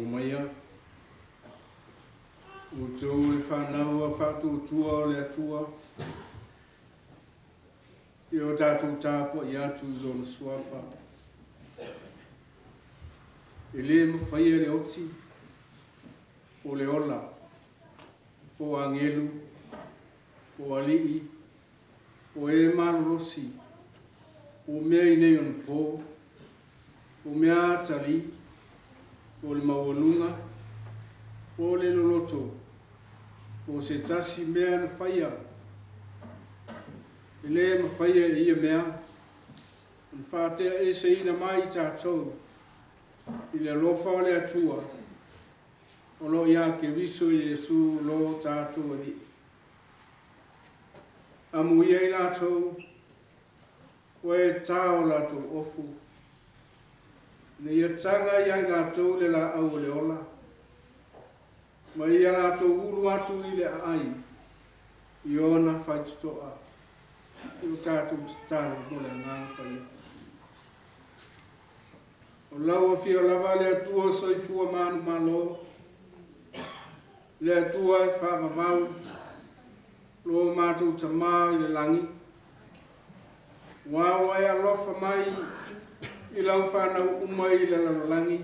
Maya, o tau e whanau a whatu tua o le atua. I o tātou tāpo i atu zona suafa. E le mawhaia le oti, o le ola, o angelu, o alii, o e malurosi, o mea i nei on pō, o mea tali, o le mawalunga, o le loloto, o se tasi mea na whaia. E le mawhaia e ia mea, an whātea e se ina mai tātou, i le lofa o le atua, o lo ia ke riso Jesu lo tātou ali. Amu ia i lātou, o e tāo lātou ofu, ne ia tanga ia i lātou le la au le ola. Ma ia lātou ulu atu i le ai. I ona whaitutoa. I o tātou tātou mo le ngāng whaia. O lau a whio lava le atua soifua manu malo. Le atua e whaama mau. Lo mātou tamā i le langi. Wawa e alofa mai i lau whanau umai i le lalolangi.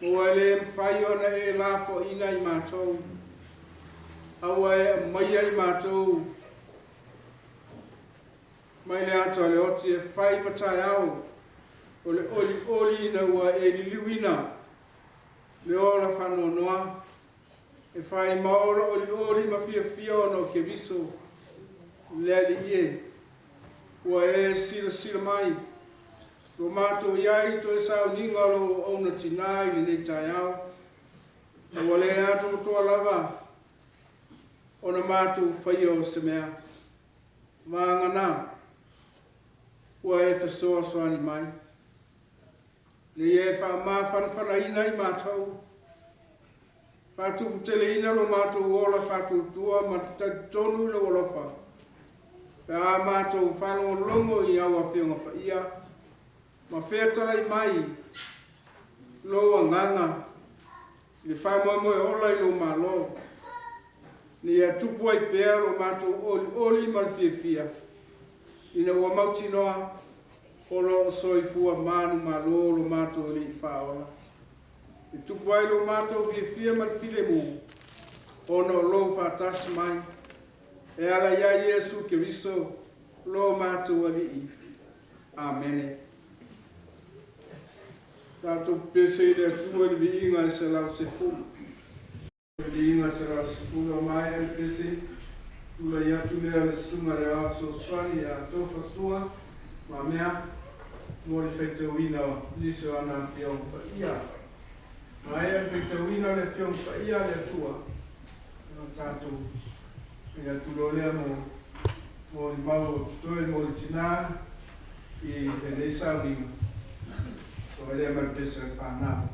O e le mwhai ona e lafo ina i mātou. Aua e maia i mātou. Mai le ato le oti e whai patai au. O le oli ina ua e li liwina. Le ola whanau noa. E whai maola oli ma fia ono ke viso. Le ali ie. Ua e sila mai. Lo mātou iai to e sao ninga lo ona tinai ni nei tai au. E wale atu toa lava. Ona mātou whaia o se mea. Māngana. Ua e whasoa soani mai. Le e wha maa whanwhana ina i mātou. Whātupu tele ina lo mātou ola whātou tua ma tonu le olofa. Pea mātou whano longo i aua whionga pa ia. Ma wheatalai mai, loa nganga, le whamoe ola i lo malo. Ni a tupu ai pēr lo mātou oli mal fia. Ina ua mauti noa, o lo soifua manu malo lo mātou li whaola. I tupu ai lo mātou fia mal file mu, ono lo whatasi mai. E ala ia Jesu ke riso, lo mātou ali. Amen. Tātou pese i le atua le viinga e se lau se fu. Le viinga se lau se fu o mai e pese. Ula i atu lea le sunga le aso swani a tofa sua. Ma mea. Mori feite uina o liso ana fiong pa ia. Ma ea feite uina le fiong pa ia le atua. Tātou. I atu lo lea mo. Mori mau tutoe mori tina. I te leisa uinga. So ele é mais pessoa que fala nada.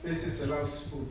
Esse será o escudo.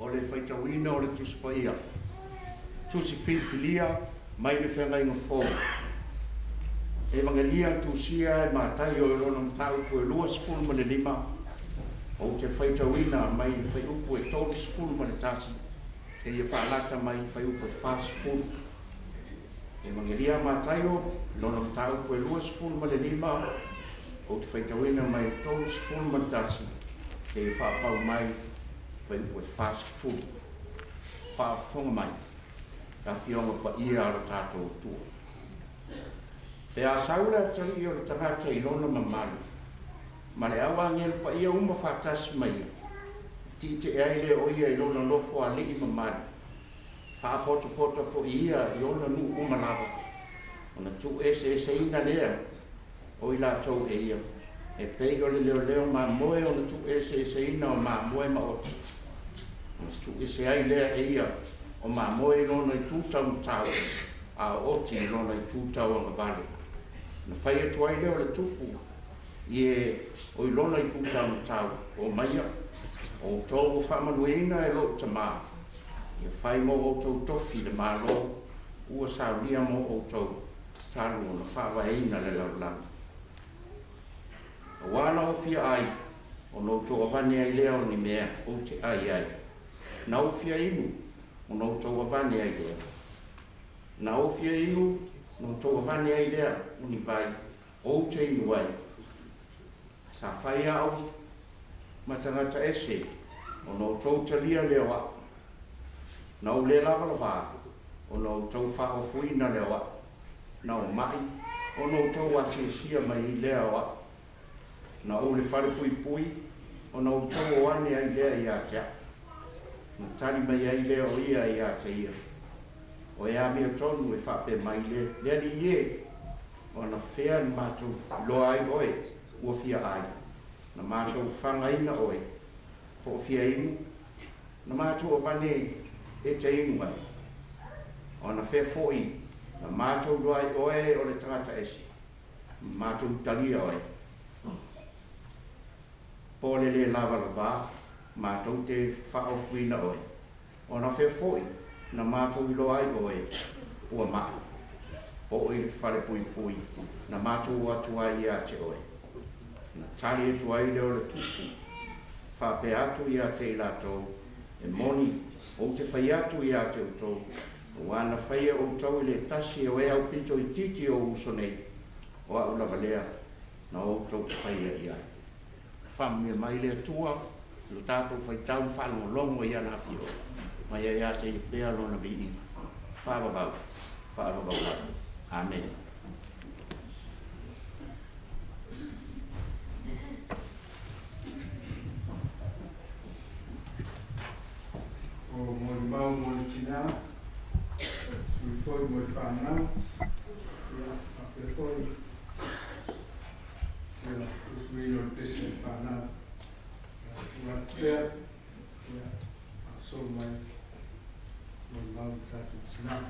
o le Faafouina o le tusipaia. Tusi filifilia mai le whenga inga fō. E mangalia tusia e mātai o lona mtau ko e lua sifuru ma le lima. O te Faafouina mai le whaiupu e tolu sifuru ma le tasi. E ia whaalata mai le whaiupu e whasifuru. E mangalia mātai o lona mtau ko e lua sifuru ma le lima. O te Faafouina mai le tolu sifuru ma le tasi. E ia whaapau mai whaiupu e whasifuru. Whaafonga mai. Ka whionga pa ia ara tātou tua. Pe a saula tali i o le tangata i lona mamalu. Ma le awa ngel pa ia uma whātasi mai. Ti te eile o ia i lona lofo a lii mamalu. Whaapoto fo ia i ona nu uma lava. Ona tu ese ina lea o i la tau e ia. E pei o le leo ma moe ona tu ese ina o ma moe ma oti. Ona tu ese ai lea e ia. O ma moe lona i tūtau tau, a oti lona i tūtau anga vale. Na whai atu ai leo le tupu, i o i lona i tūtau tau, o maia, o tōu o whamanuina e lo tamā. I whai mo o tōu tofi le mālo, ua sauria mo o tōu talu o na whawaeina le laulang. O wāna o fia ai, o no tō avane ai leo ni mea, o te ai. Na o fia inu, o no tau avane ai lea. Na o fia inu, no tau avane ai lea, uni vai, o te inu ai. Sa whai au, matangata ese, o no tau talia leo a. Na o le lava lava, o no tau Faafouina leo a. Na o mai, o no tau asiesia mai leo a. Na o le whare pui, o no tau o ane ai lea i a tea. Na tali mai ai leo ia i a te ia. O ea mea tonu e whape mai le. Lea li ie. O na whea ni mātou loa ai oe. Ua fia ai. Na mātou whangaina oe. Po fia inu. Na mātou o vane e te inu ai. O na whea foi. Na mātou loa ai oe o le tangata esi. Mātou talia oe. Po le lava lava. Mātou te Faafouina oe. O na whea foi, na mātou ilo ai oe, ua maa. O i le whare pui, na mātou atu ai i a te oe. Na tali atu ai leo le tupu. Whape atu i a te ilatou, e moni, o te whai atu i a te utou. O ana whaia o tau i le tasi o e au pito i titi o usonei. O a ula valea, na o tau whaia i ai. Whamia mai le tua, lo tātou whai tau whanau longo i ana whio. Mai a te i pēa lona vii. Whāwawau. Amen. O mori mau mori tina. Sui foi mori whanau. Ia, ape foi. Ia, usui no pese whanau. Ua pēa. Ia, aso mai. Mori mau tātou tina.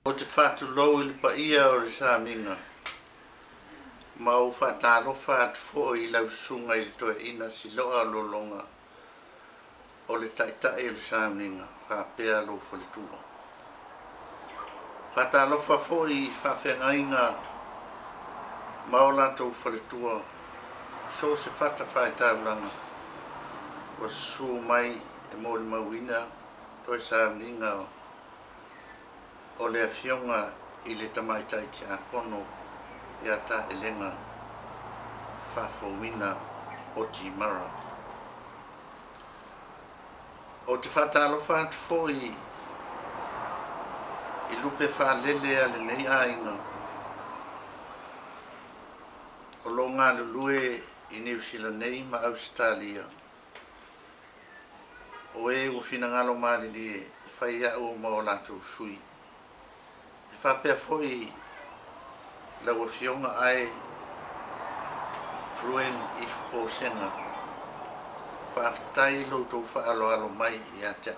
O te whātulou I le paia o le sāminga. Ma o whātālofa atu fo I lausunga I le toe ina si loa lolonga. O le taitai o le sāminga, whāpea lo whalitua. Whātālofa fo I whawhengainga ma o lātou whalitua. So se whata whaetaulanga. Wa su mai e mō le mauina toi sāminga o le afionga I le tamaitai te akono ia Taelega Faafouina OTI mara. O te whatalofa atu fo I lupe whaalele a le nei ainga. O lo ngā lulue I New Zealand nei ma Australia. O e o fina ngalo maari li whai au ma o lātou sui. E whapea foi lau a fionga ai fruen I whapōsenga. Whaaftai lo tau whaalo alo mai I atea.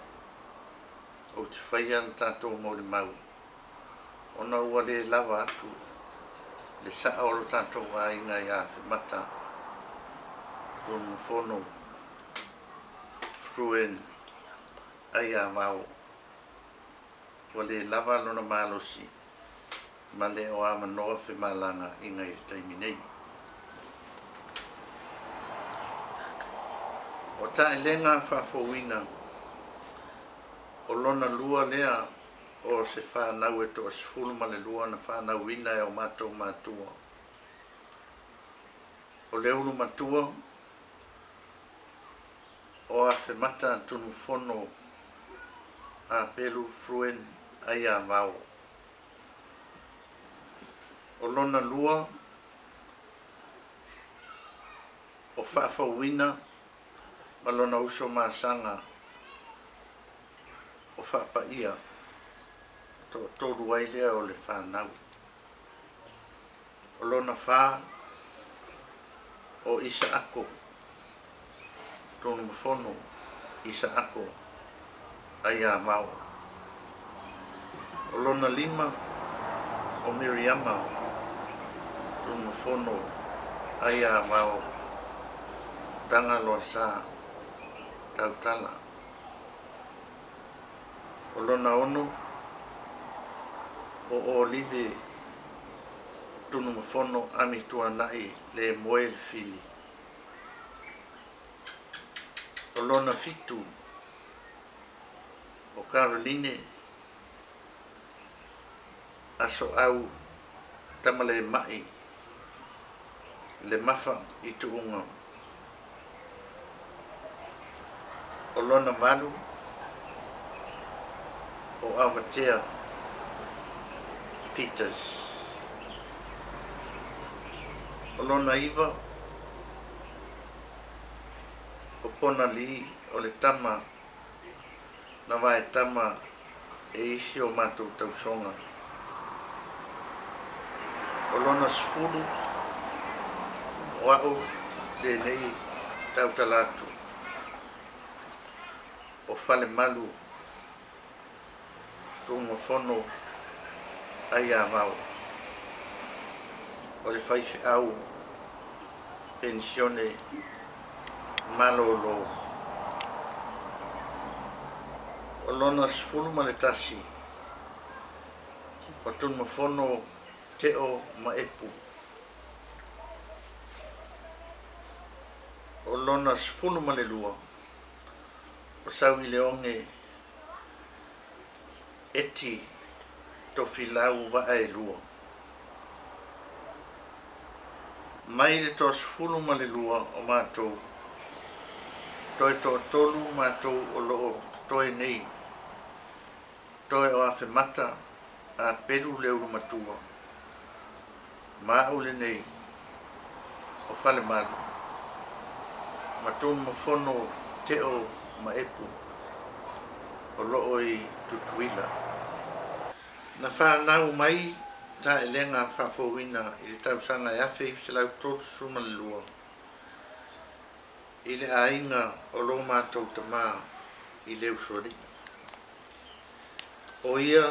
O te whai alo tātou mo le mau. O na ua le lava atu. Le saa o lo tātou a inga I a whimata. Tonu whono. Fruen ai a wao. Wa le lava lona malosi. Ma le o ama noa whemalanga inga I taimi nei. O Taelega Faafouina. O lona lua lea o se whanau e toa sifuru ma le lua na whanau ina e o mātou mātua. O le ulu matua o a whemata tunu whono a pelu fruen ai a wao. O lona lua o Faafouina ma lona uso masanga o whapaia to toru ai lea o le whanau. O lona wha o isa ako tonu mawhono isa ako ai a mau. O lona lima o Miriama tonu mawhono ai a mau. Tanga loa sa tautala. O lona ono o Olive tunu mawhono ami tuanai le moe le fili. O lona fitu o Caroline aso au tamale mai le mafa I tuunga. O lona valu o Avatea Peters. O lona iwa o pona li o le tama na vai tama e isi o mātou tausonga. O lona sfuru o au le nei tautalatu. O fale malu tōnga whono ai a mau. O le whaiwhi au pensione malolo. O lona sifuru ma le tasi. O tōnga whono teo ma epu. O lona sifuru ma le lua. O sawi leonge eti to filau wa e lua. Mai le to sfulu ma le lua o mātou. Toi to tolu mātou o loo toi nei. Toi o awhi mata a peru leu matua. Mā ule nei o whale maru. Matou mawhono teo ma epu o loo I tutuila. Na whanau mai Taelega Faafouina I le tausanga e awhi se lau tōru suma le lua. I le ainga o lo mātou tamā I leu sori. O ia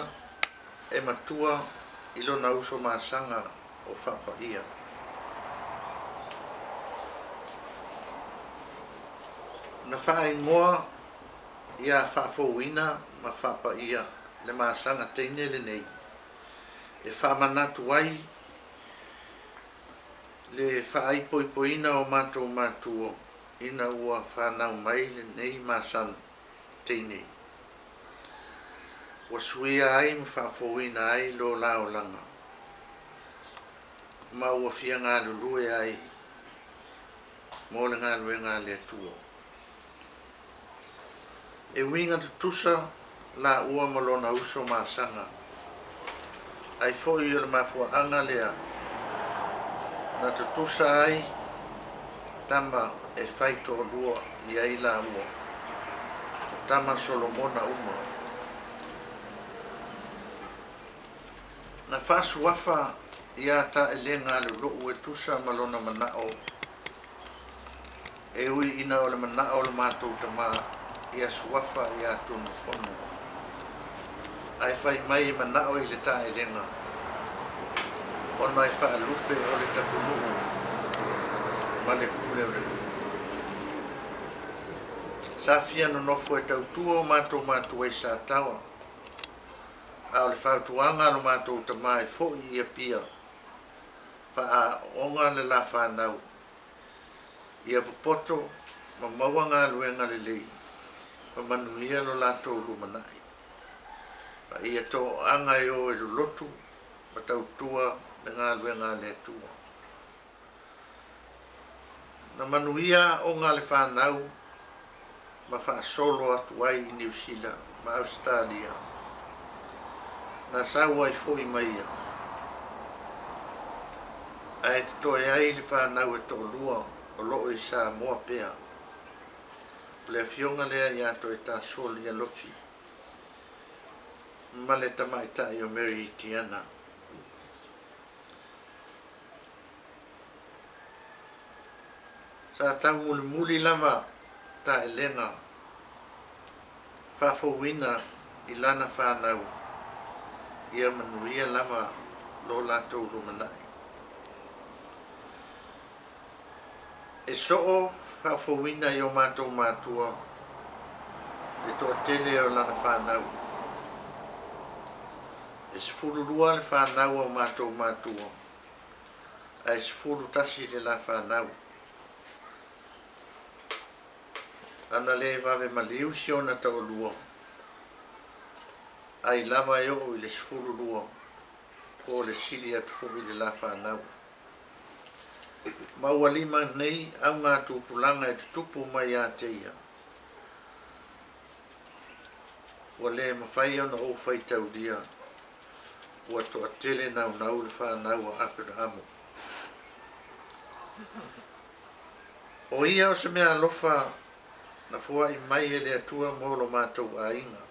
e matua i lona uso masanga o whapaia. Na whaingoa ia Faafouina ma Faafouina le masanga teine le nei. E whamanatu ai le whaaipoipoina o mātou mātuo ina ua whanau mai le nei masana teine. Wa suia ai ma Faafouina ai lo lao langa. Ma ua fia ngā lulue ai mo le ngā lue ngā le tuo. E winga tutusa la ua malona uso masanga. Ai foi i le mafua anga lea. Na tutusa ai tama e faito lua i ai la ua. Tama Solomona uma. Na whasuafa ia ta e lenga le loo e tusa malona manao. E ui ina o le manao le mātou tama ia suafa ia tunu fono. Ai fai mai manao i le ta e lenga. Ona e wha lupe o le tapunu ma le kule o le sa fia no nofo e tautua o mātou e sa tawa. A o le whautuanga no mātou tamai fo i ia pia. Wha a onga le la whanau. Ia popoto ma mawanga luenga le lei. Ma manuia no lātou lumanai. Ma ia tō anga e o e lotu ma tautua le ngā luenga le tua. Na manuia o ngā le whanau ma wha solo atu ai i New Zealand ma Australia. Na saua i fo i maia. A e toi ai le whanau e tō lua o loo i sa moa pea. Le fionga lea i ato e tā soli a lofi. Ma le tamaita i o Mary Tiana. Sa tau muli lava ta e lenga. Faafouina i lana whanau. Ia manuia lava lo lātou lumanai. E soo Faafouina i o mātou mātua. Le toa tele o lana whanau. E se fururua le whanau o mātou mātua. A e se furu tasi le la whanau. Ana le vave maliu si ona tau lua. Ai lava e o i le se fururua. O le sili atu fumi le la whanau. Maua lima nei au ngā tūpulanga e tutupu mai a teia. Wa le mawhai ana o whai tau dia. Wa toa tele nau nau le whanau a Apirahamu. O ia o se mea lofa na fua i mai e le atua molo mātou a inga.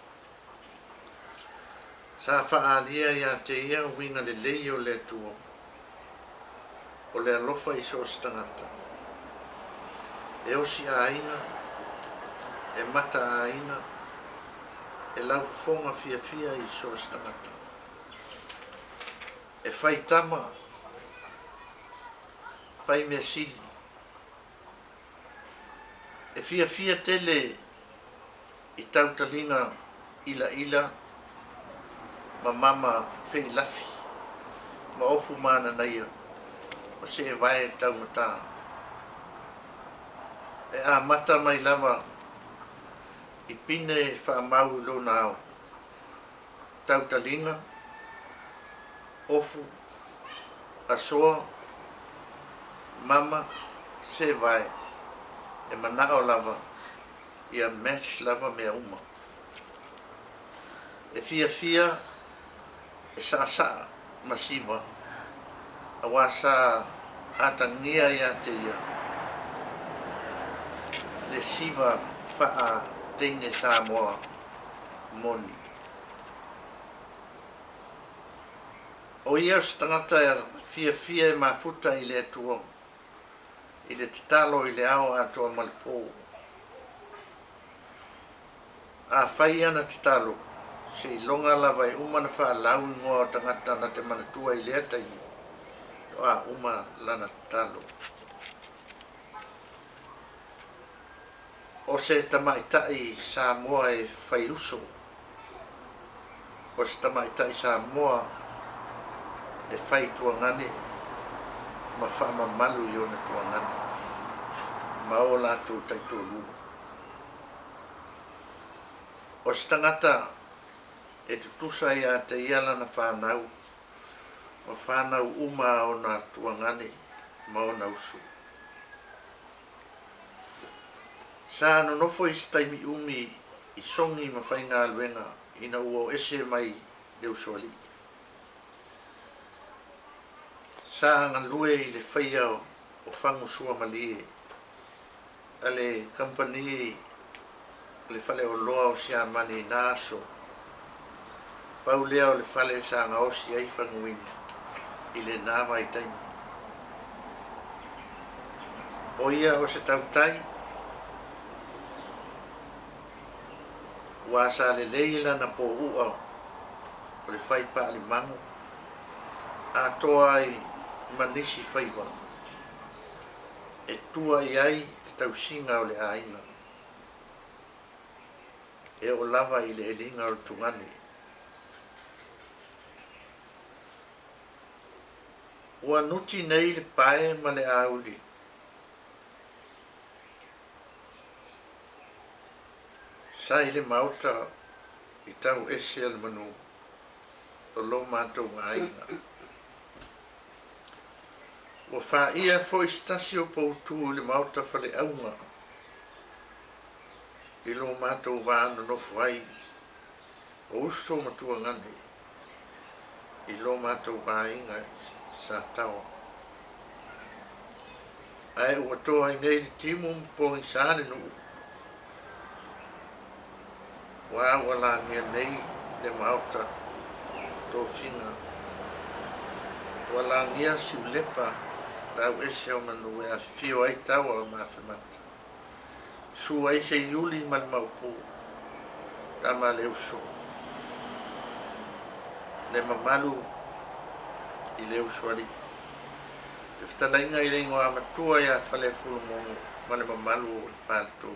Sa whaalia i a teia winga le lei o le atua. O le alofa i so stangata. E osi a aina, e mata a aina, e lau fonga fia i so stangata. E fai tama, fai mea sili. E fia tele i tautalinga ila, ma mama fei lafi, ma ofu mana naia. O se vai tau mata. E a mata mai lava i pine wha mau lo nao. Tau talinga, ofu, asoa, mama, se vai. E manao lava, ia match lava mea uma. E fia, e sa masiva. Awasa atangia ia te ia. Le siva faa teine sa moa moni. O ia stangata fia ma futa i le atua. I le titalo i le ao atua malipo. A fai ana titalo se longa lava e uma na whaalau ingoa o tangata na te manatua I lea taimi. O a uma lana talo. O se tamaitai Samoa e whai uso. O se tamaitai Samoa e whai tuangane ma whaama malu I ona tuangane. Ma o lātou taito lua. O se tangata e tutusa ia te iala na whanau. Ma whanau uma o na tuangane ma o na usu. Sa no nofo I staimi umi I songi ma whainga aluenga ina ua ese mai leu soali. Sa ngalue I le whaia o whangu sua malie. Ale company le fale o loa o sia mani naso. Pau lea o le fale sa nga osi ai whanguini I le nama I taimi. O ia o se tautai wa sa le leila na po ua o le whai pa alimango a toa I manisi whaiwa e tua I ai te tausinga o le ainga e o lava I le elinga o tungane ua nuti nei le pae ma le auli sa I le mauta I tau ese al manu o lo mātou ainga ua wha ia fo istasi o poutu le mauta whale aunga I lo mātou wāna nofu ai o uso matua ngane I lo mātou ainga sa tau ai ua toa I nei le timu po I sāne nuu wa wala ngia nei le mauta to finga wala ngia si lepa tau ese o manu e a fio ai tau o mawhimata su ai se yuli man maupu tama le uso le mamalu I le uso ali le whtanainga I le ingoa matua ia whale fulu mongo ma le mamalu o le whale tō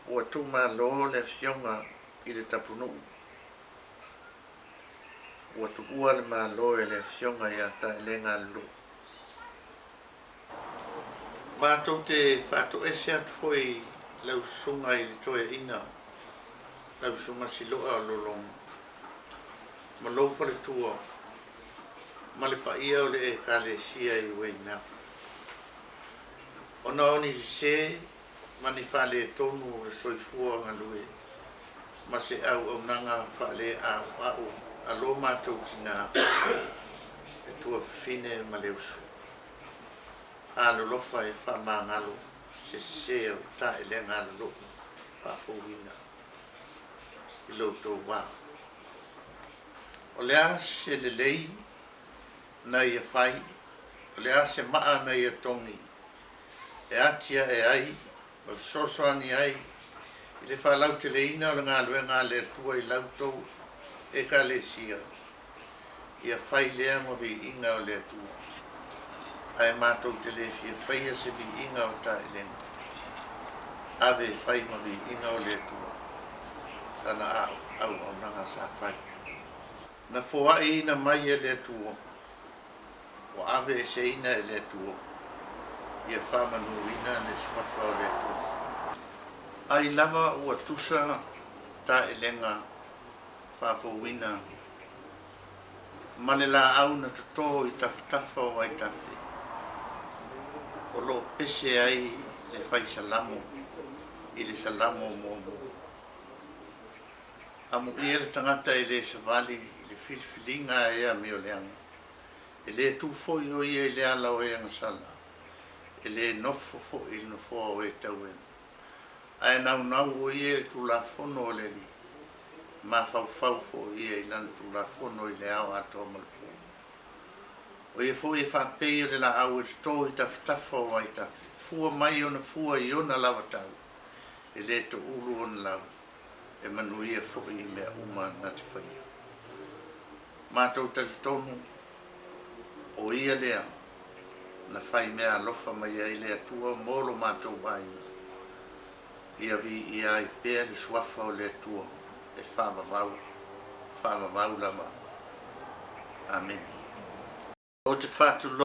ua tuma lo le fionga I le tapunu ua tu ua le malo e le fionga ia Taelega lo mātou te whātou ese atu foi lau sunga I le toe ina lau sunga siloa o lolong ma lou whale tua ma le paia o le e kālesia I wei mea ona oni se mani whale tonu o soifua ngalue ma se au nanga whale au a lo mātou tina e tua fine ma le usu a lolofa e whamangalo se o Taelega lo Faafouina I loutou wā o lea se le lei na ia whai o lea se maa na ia tongi e atia e ai o sosoani ai I le whalau te leina o le ngā luenga le tua I lautou e ka le sia ia whai lea mo vi inga o le tua ai mātou te le fia whaia se vi inga o Taelega ave whai mo vi inga o le tua tana au nanga sa whai na fua ina mai e le tua o ave se ina e le tua ia whamanuina le swafa o le tua ai lava ua tusa Taelega Faafouina ma le la au na tuto I tafatafa o ai tafi o lo pese ai le whai salamo I le salamo momo amu ia le tangata I le savali I le filfilinga ea mi o leanga e le tufoi o ia I le ala o ea ngasala e le nofo fo I le nofo o e tau e ai nau o ia le tulafono o le li ma fau fo ia I lan tulafono I le au ato malpu o ia fo I whapei o le la au e sto I tafitafa o ai tafi fua mai o na fua I ona lava tau e le to ulu on lau e manuia fo'i mea uma na te whaia. Mātou talitonu o ia lea na whai mea alofa mai ai lea tua molo mātou waina. Ia vi ia i pēr i suafa o lea tua e whamavau lama. Amen. O te whātu lo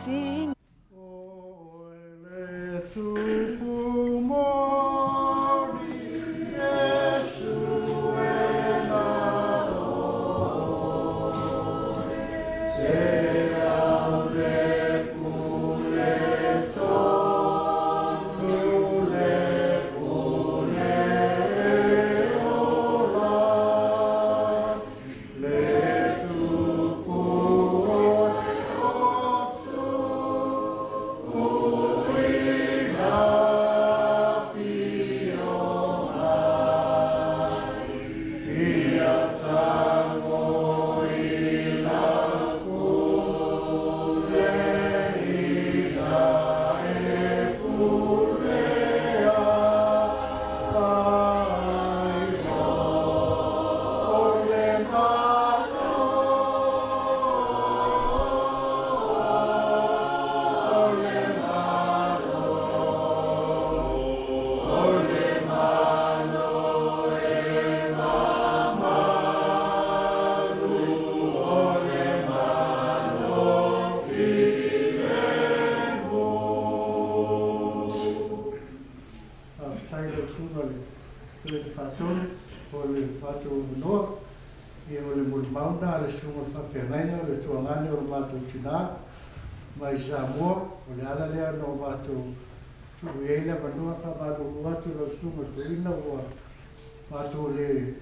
Sing. mai Samoa, o le ala lea no mātou tuueila manua pa mātou atu lo sunga tuina o mātou le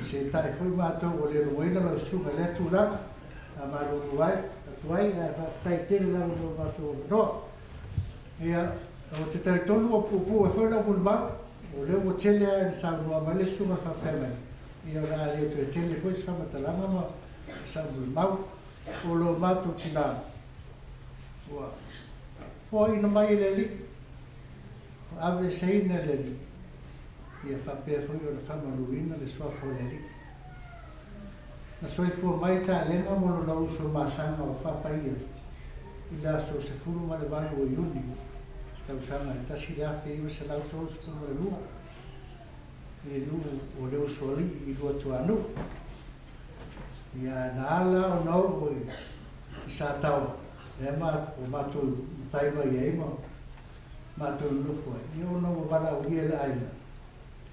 se tai foi mātou o le roila lo sunga le tūranga a mātou tuai a tai tere la no mātou no ia o te taritonu o pupu e foi la mulma o le o tele a Samoa ma le sunga whawhemai ia o la le tu tele foi whamatalanga ma Samoa o lo mātou tina foi ina mai le li ave sei na le li ia fa pe foi o fa maluina le sua foi le li na soi fu mai ta le na mo lo uso masanga o fa paia ila so se fu ma le valu o yuni sta usando ta si ya fe io se la uso con le lu e lu o le uso li i lo tu anu ia na ala o no o sa tau e o mātou taiwa i eima, mātou nufua. Io no wala o ia le aina.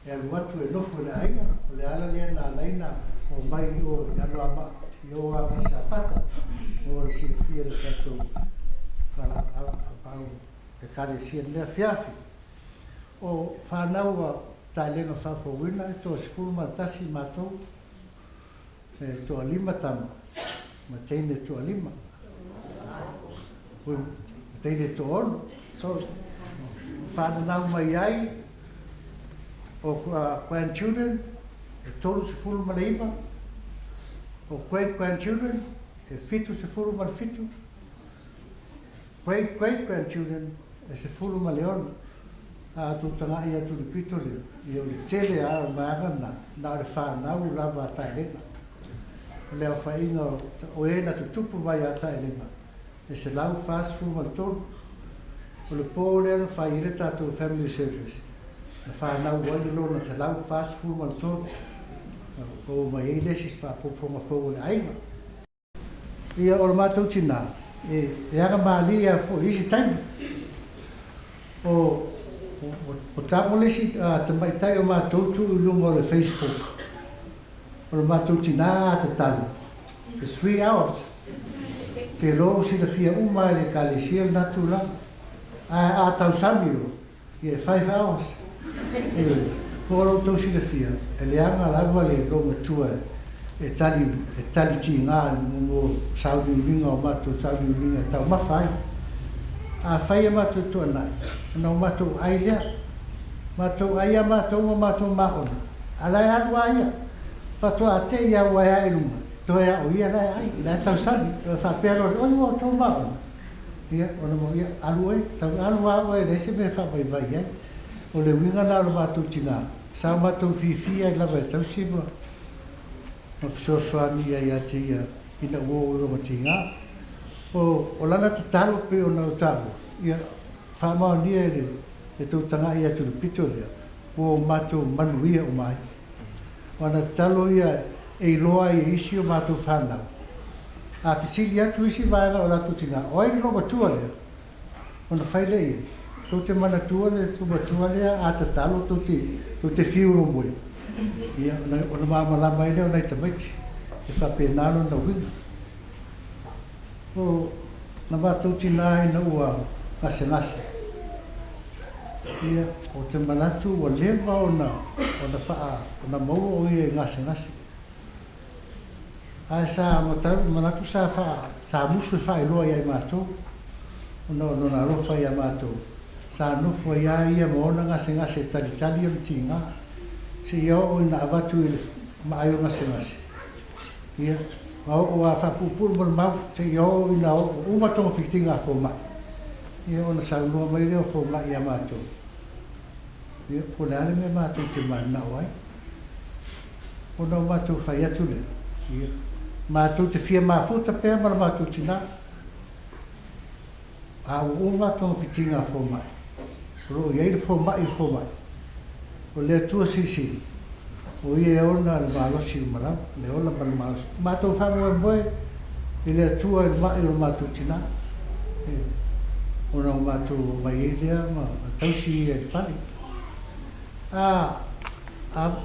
E alu atu e nufu le aina, o le ala lea na alaina o mai o alo ama, io a masa fata, o le silifia le kato wala au e kare sia lea fiafi. O whanaua Taelega Faafouina, e toa sifuru matasi mātou, e toa lima tama, ma teine toa lima. Teine to ono, so whanau mai ai o grandchildren e tolu se fulu ma le iwa, o great-grandchildren e fitu se fulu ma le fitu, great-great-grandchildren e se fulu ma le ono, a tu tanga ia tu le pito le, i o le tele a o maangana na le whanau lava a Taelega. Leo whainga o e na tutupu vai a Taelega. E se lau fast food ma tolu o le po le fa ile tatou family service na fa na wali lo na se lau fast food ma tolu o mai ile si fa po ma fo le ai ia o ma tu tina e aga mali a fo isi time o tapo le si te mai tai o ma tu lu mo le Facebook o ma tu tina te talo it's 3 hours. Ke lo si le fia uma le kalisia natula a tau samiro, ia 5 hours. Ko lo tau si le fia, e le anga lava le ronga tua, e tali ti ngā mo saudi winga o matu, saudi winga tau mawhai. A whai a matu tua nai, no matu ailea, matu aia matu o matu mahona. Alai anu aia, fatua a te ia wai ai lunga, toa ia o ia lai ai, lai tau sabi, whapero le oi mo tau mahona. Ia, ona mo ia, alu ai, tau alu au ai, reise me whawai vai ai. O le winga na lo matu tina, sa matu fifi ai lava e tau sima. Ma piso swami ai ate ia, ina uo uro matinga. O lana te talo pe o na utamu, ia whamao nia e tau tanga ia tulu pito lea, o matu manuia o mai. Wana talo ia e loa i isi o matu whanau. A pisili atu isi vaenga o latu tina, o ai lo matua lea, ona whaile ia. Tau te mana tua le, tu matua lea, a te talo tau te whiuro mui. Ia, ona maamalama ele o nei tamaiti, e whapenalo na winga. O na mātou tina ai na ua ngase. Ia, o te manatu o lewa o na wha, o na maua o ia ngase. Ai sa manatu sa wha, sa musu wha i loa iai mātou, o na rofa ia mātou. Sa nufo ia moona ngase talitali o tinga, se ia o ina avatu i maaio ngase. Ia, o a whapupuru mara mau, se ia o ina umatonga whitinga fo mai. Ia o na saunua mai reo fo mai ia mātou. Ia, o le ale me mātou te mana o ai. O na mātou whai atu le. Ia, mātou te whia mafuta pēr mara mātou tina. A o umatonga whitinga fo mai. Ro ia fo mai. O le tua sisi. O ia ona le malosi mara, le ona mara malosi. Mātou whanua moe, i le tua le mai o mātou tina. Ona o mātou mai elea, ma tausi i e whani.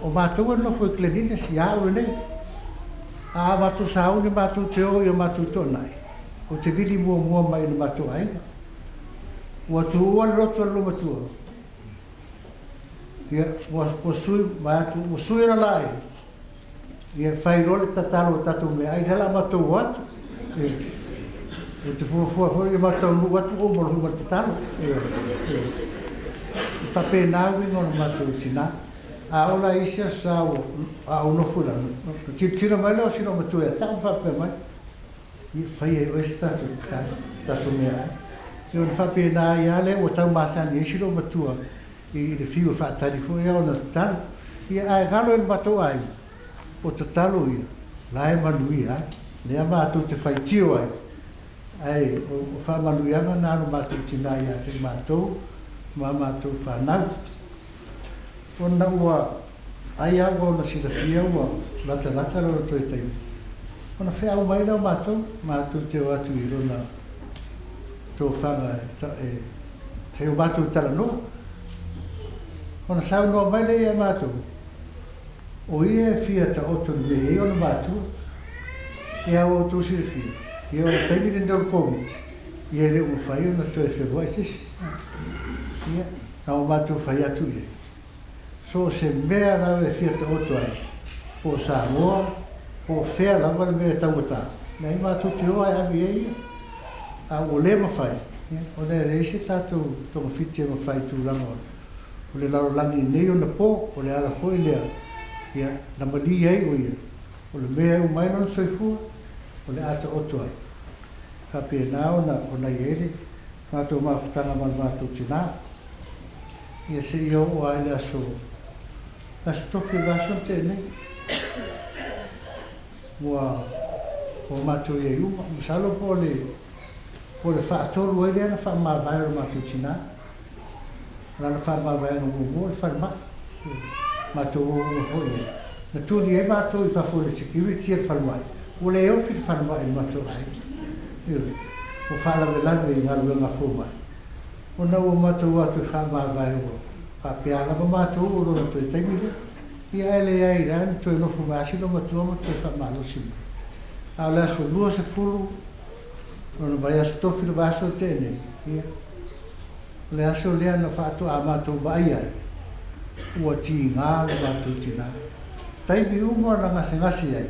O mātou anō fo i klenine si au nei. A mātou sauni mātou te o i o mātou tonai. O te vili mua mai le mātou ainga. Ua tuua roto alo matua. Ia, ua sui, mai atu, ua sui na lai. Ia, whai role tatalo tatu me ai, hela matou atu. Ia, te fuafua, ia matou lu atu o moro huma tatalo. Ia, whapena wingo na matou tina. A ola isia sa a unofula. Tira mai leo sino matua, tau whape mai. Ia, whai e oes tatu me ai. Ia ona whapena ia le o tau masani e siro matua i le whiu whaatari fo ia ona tatalo. Ia ai galo e matou ai o tatalo ia. Lae manui ai. Lea mātou te whaitio ai. Ai o whamanuianga nāno mātou tina ia te mātou ma mātou whanau. Ona ua ai au ona sila fia ua lata loro toi taimu. Ona whea au mai lau mātou te o atu i rona tō whanga te o mātou tala noa. Ona sau noa mai lei a mātou. O ia e fia ta oto me e ona mātou. E au o tō sira fia. E o taimi ni ndoro COVID. E le o whai ona tō e whewha i sisi. Ia, na o mātou whai atu ia. So se mea rau e fia ta oto ai. O Samoa, o whea lama le mea tauata. Nei mātou te hoa e avi e ia. A o le mawhai, o le reise tātou tonga whiti e mawhai tūranga o le larolangi nei o na pō, o le ala foi lea, ia, na mali ei o ia, o le mea u mai non soifua, o le ata oto ai. Ka pia nā o na iere, mātou mawhatanga man mātou tina, ia se i o ai le aso toki vaso tēnei. Mua, o mātou iei uma, msalo po o le whaatolu e lea na whaamawai o mātou tina. Rana whaamawai o mumu le whanma. Mātou o hoi. Na tūni e mātou i pafo le security e whanmai. O le ofi le whanmai mātou ai. O whaalawe lawe i ngā ruenga fōmai. O na o mātou atu i whaamawai o. Whapeala ma mātou o rona toi taimile. Ia ele ai rana toi nofu māsi no mātou o toi whaamalosi. A le aso lua se furu. Ona vai as tofi le vaso tene. Ia. Le aso lea na whātua a mātou vai ai. Ua ti ngā le mātou tina. Taibi uma na ngasi ai.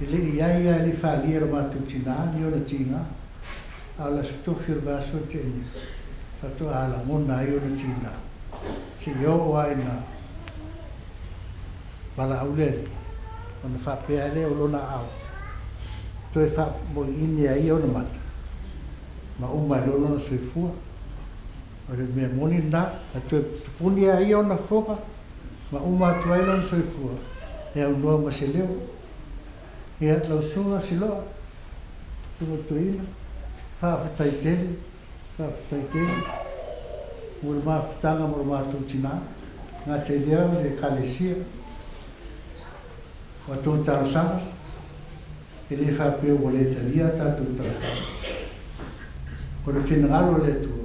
I le i ai ai le whālia ra mātou tina, ni ona ti ngā. A la sutofi o vaso te i. Whātua a la mona ai ona tina. Si o ai na wala aulele. Ona whapea le o lona au. Toi wha mo ini ai ona mata. Ma umai lona soifua. O le mea moni nā, a toi puni ai ona whoka. Ma umai tuai lona soifua. E au noa ma se leo. E a lau sunga si loa. Tunga tuina. Whaafatai tele. Whaafatai tele. Mura maafutanga mura mātou tina. Ngā te leo le kalesia. Wa tōn tāu sanga. E le whapeo o le talia tātou tātou. O le whenangalo le tua.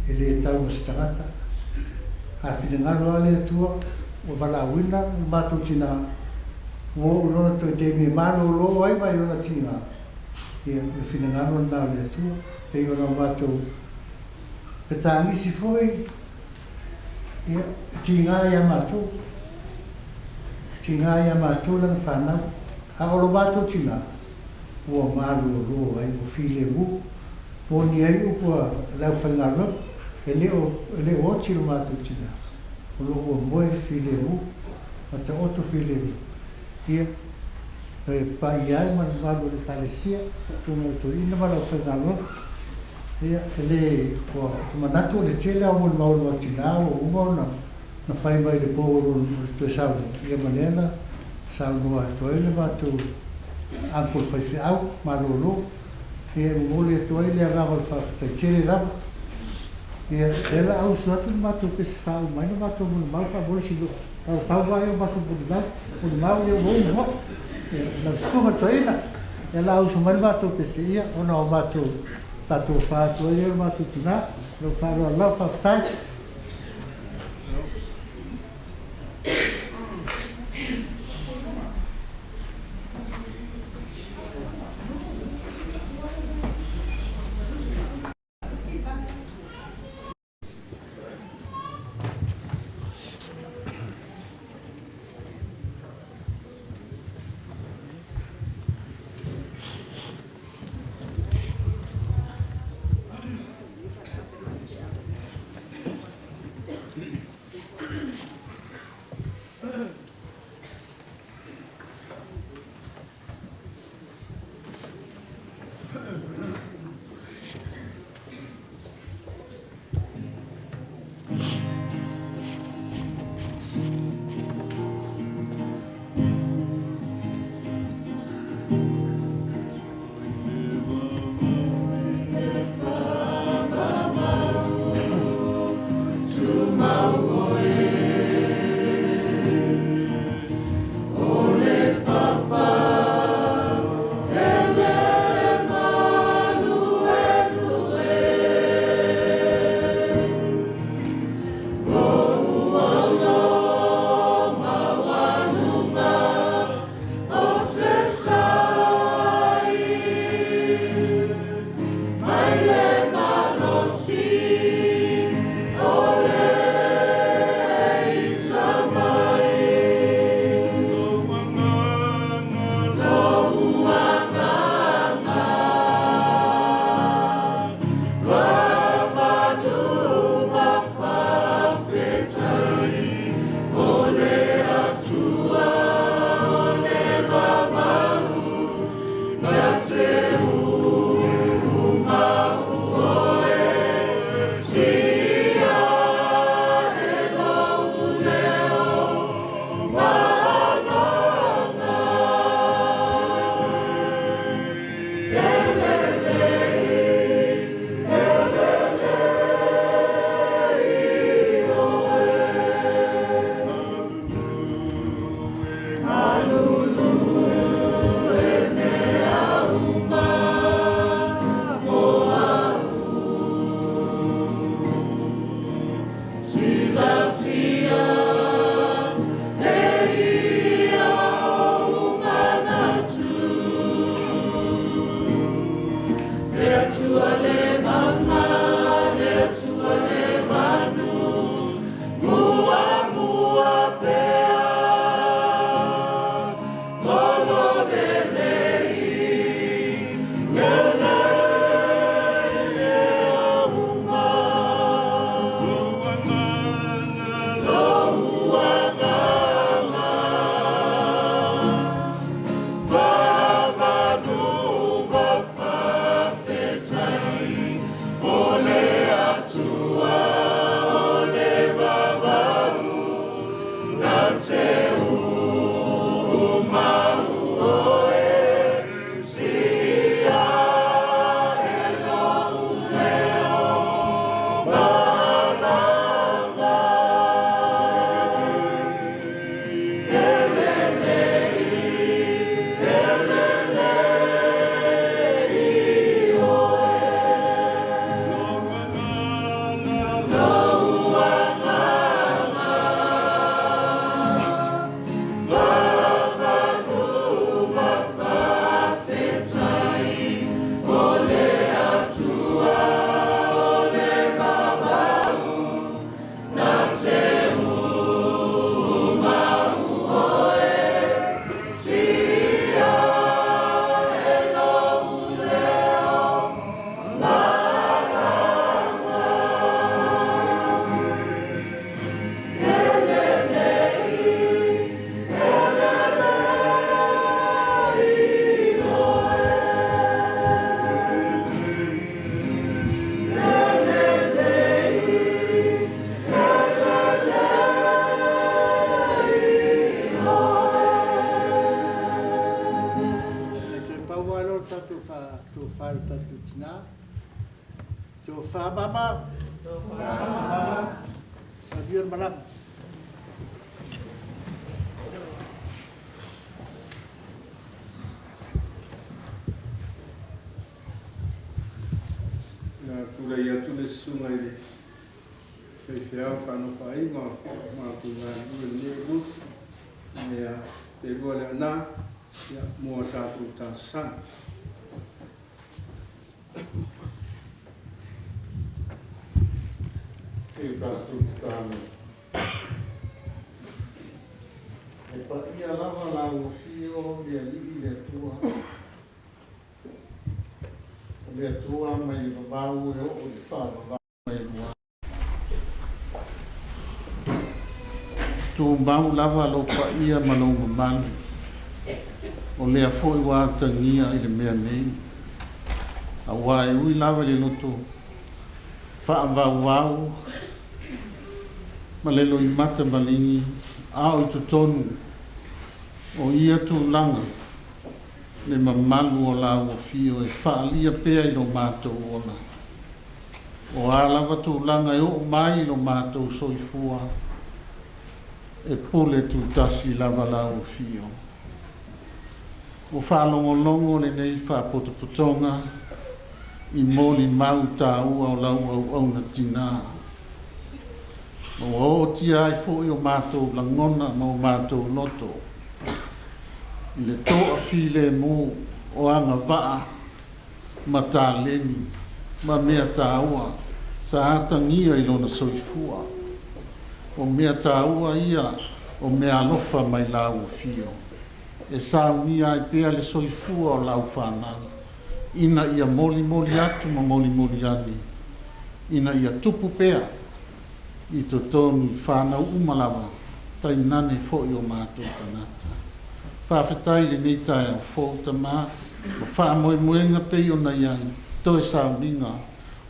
E le tau o se tangata. A whenangalo a le tua. O Faafouina, mātou tina. O lona toi te me mano lo ai mai ona tina. Ia le whenangalo nā le tua. Te ona mātou. Te tāngisi foi. Ia tingā ia mātou. Tingā ia mātou lana whanau. A olo mātou tina. Ua mālo lo ai o while mu. Poni ai upua lau whangaro. E le o tiro mātou tina. O lo ua moe while mu. A te oto while mu. Ia. E pai ai manu mālo le kalesia. Tuna o to ina ma lau whangaro. Ia. E le kua manatu le tele au mulu maulu a tina. O umau na whai mai le pōro te sau. Ia manena. Sau noa toi le mātou. Ampul whai au, marolo. Ia mole toi le agawa le whaafatai tere rama. Ia ela au suatu mātou pesi whau mai na mātou mulu mau pa mole si lo. Pau vai o mātou mulu mau. Mulu mau ia mou mo. Ia lau sunga toi na. Ela au sumai mātou pesi ia. Ona o mātou tātou whātua ia mātou tina. Lau whāroa lau whaafatai. le malanga. Pula ia tu le sunga i le whiau whanu whai ngā mātu ngā ua le ngu mea te lua le ana ia mua tātou tā sang. Te tātou tāne. E pa ia lava lau fio le alii le tua. Le tua mai vavau e o i whāvavau mai mua. Tu mau lava lo pa ia malonga manu. O lea foi wā tangia i le mea nei. A wai ui lava le loto. Whaavau ma lelo i mata malingi. Ao i tutonu. O ia tu langa. Le mamalu o la o fio e whaalia pēa i lo mātou ona. O ālawa tu langa e o mai i lo mātou soifua. E pule tu tasi lava la o fio. O whaalongolongo le nei whaapotopotonga i moli mau tā ua o lau au na tina. O OTI ai fo i o mātou langona ma o mātou loto. I le toa file mo o anga waa ma tā leni ma mea tā ua sa atangia i lona soifua. O mea tā ua ia o mea alofa mai lau fio. E saunia ai pea le soifua o lau whanau. Ina ia moli moli atu ma moli moli ani. Ina ia tupu pea i to tonu i whanau umalawa tai nane fo i o mātou tanata. Whawhetai le nei tae o fōta mā, o whaamoe moenga pei o nei ai, toe sauninga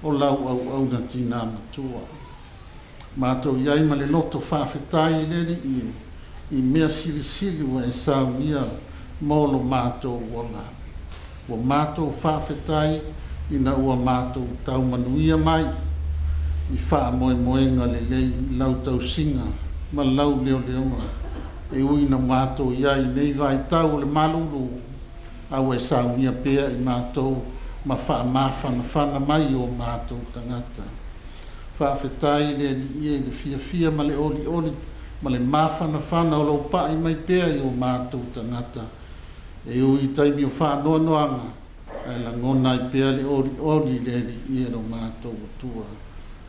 o lau au na tina matua. Mātou iai ma le loto whawhetai le i mea siri wa e saunia molo mātou wala. O mātou whawhetai ina ua mātou tau manuia mai, i whaamoe moenga le lei lau tau singa, ma lau leo leonga. E uina mātou iai nei vai tau le malulu au e saunia pea i mātou ma whaamawhana mai o mātou tangata. Whawhetai le ie le fia ma le oli ma le mawhana o lau pai mai pea i o mātou tangata. E ui taimi o whanoanoanga ai la ngona i pea le oli le ie o mātou tua.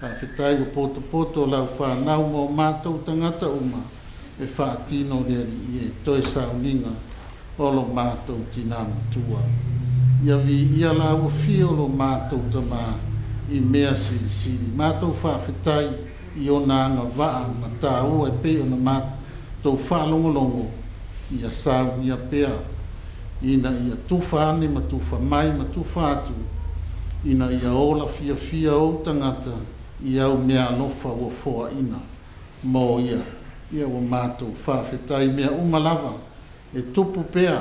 Whawhetai o poto lau whanau ma o mātou tangata uma. E whaatino leri i e toe sauninga o lo mātou tina matua. Ia vi ia la o fio lo mātou tama i mea siri. Mātou whawhetai i o nanga waa ma tā ua e pe o na mātou whalongolongo i a saunia pea. Ina ia tufane ma tufa mai ma tufa atu. Ina ia ola fia o tangata i au mea lofa o foa ina. Mo ia o mātou whawhetai mea umalava e tupu pea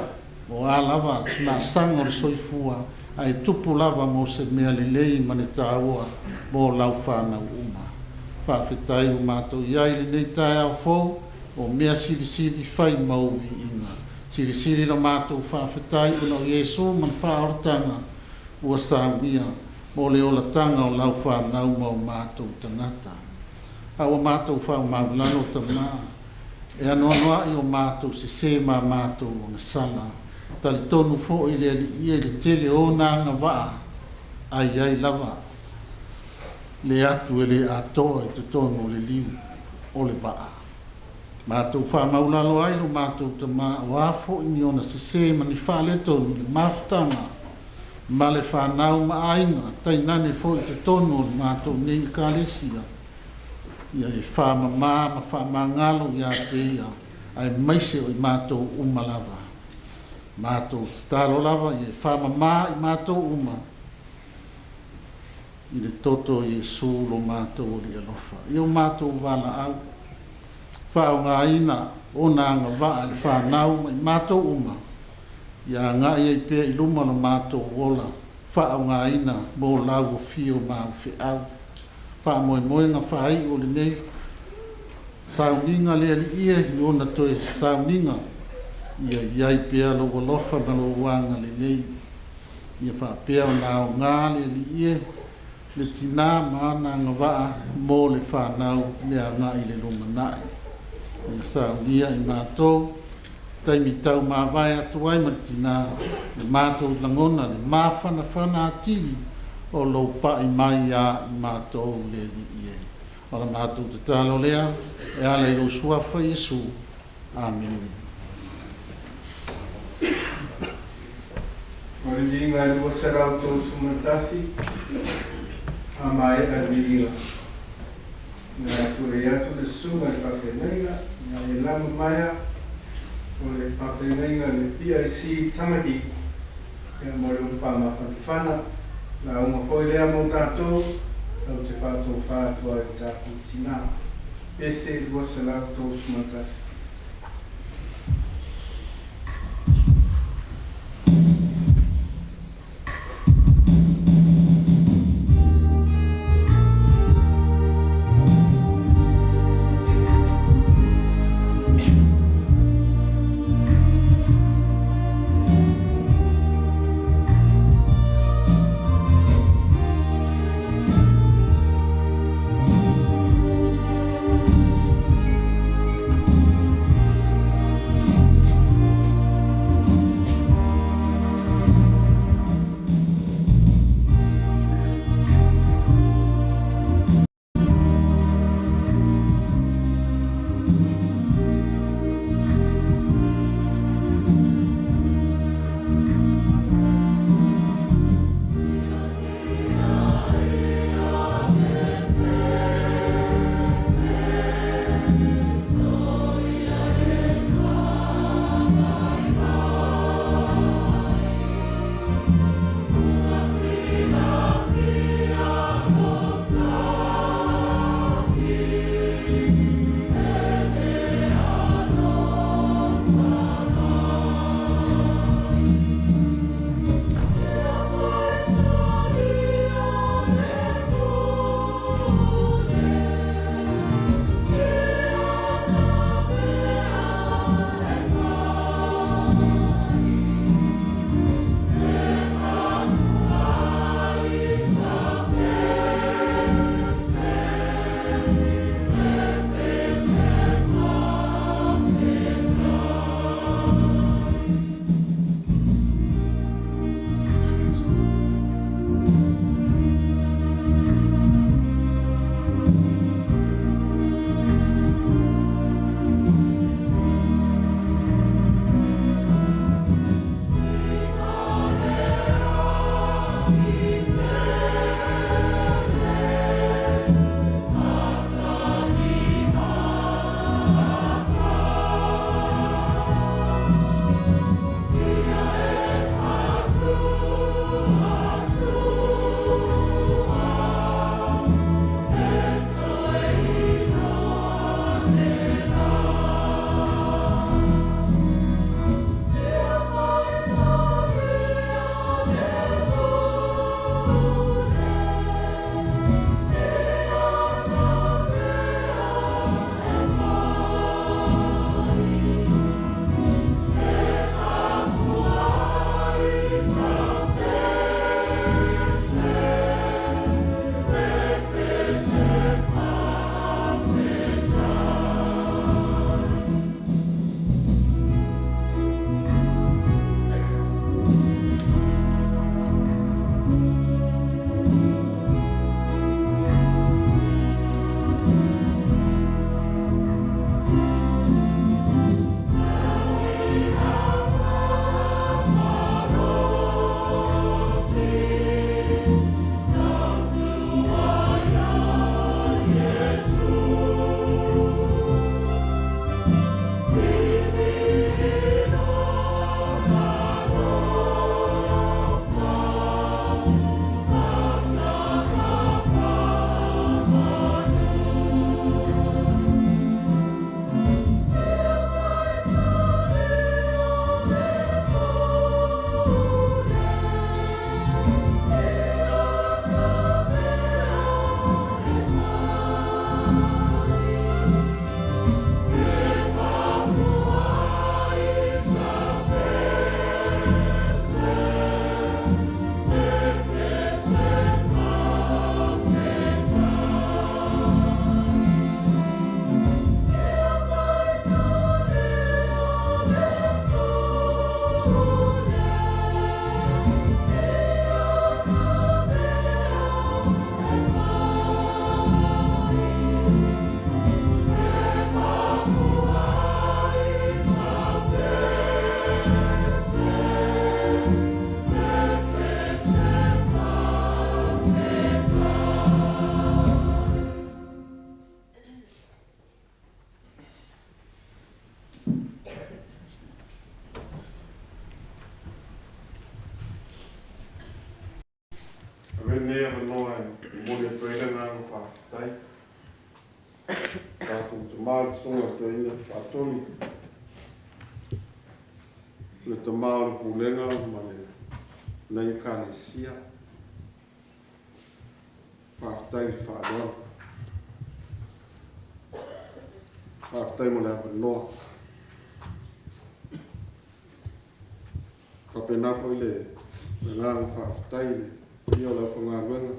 o a lava na sanga o soifua a e tupu lava mo se mea lelei ma ne tāua mo lau whanau uma. Whawhetai o mātou iai le nei tae au fau o mea siri whai mauvi ina. Siri na mātou whawhetai o Iesu man whaoratanga ua saunia mo le ola tanga o lau whanau ma o mātou tangata. Awa mātou whao maulano tamā. E anoa i o mātou se mā mātou o na sala. Tali tonu fo i le tele o nanga waa. Ai lava. Le atu e le atoa i te tonu le liu o le waa. Mātou wha maulalo ai lo mātou tamā. O afo i ni o na se mani whale tonu le mafutanga. Ma le whanau ma ainga. Tai nane fo i te tonu o le mātou nei i kālesia. Ia e whaama ngalo ia te ia, ai maise o i mātou umalava. Mātou talo lava, ia e whaama i mātou uma. I le toto i e sūlo mātou o li alofa. Ia o mātou wala au. Whao ngā ina o nā ngā waa le whanau i mātou uma. Ia ngā ia i pia i luma no mātou wola. Whao ngā ina mō lau o fio mau fi au. Wha moe ngā whai o le nei sauninga le ia ona toe sauninga ia iai pea lo lofa ma lo wanga le nei ia fa pea na nga le ia le tina mana ngava mo le fa nau le nga i le lumana ia saunia i mato taimi tau ma vai atu ai ma tina le mato langona le mafana fana ati o lo pa i mai ia i mato le ia ala mato te talo lea e ala i lo suafa Yesu amen. Marilinga i lua sarau tō sumatasi, a mai a rilinga. Nā ture atu le sunga i Faafouina, nā i lama maia, o le Faafouina le PIC tamaki, e mori un whama whanwhana, nā unga whoi lea mō tātou, au te whātou whātua i tātou tina. Pese i lua sarau tō sumatasi. tātou te māu songa te ina whātoni. Le te māu le pūlenga ma le nei kāne sia. Whāwhitai le whādoa. Whāwhitai mo le apa noa. Whapenafo i le ngānga whāwhitai le ia o lau whangāruenga.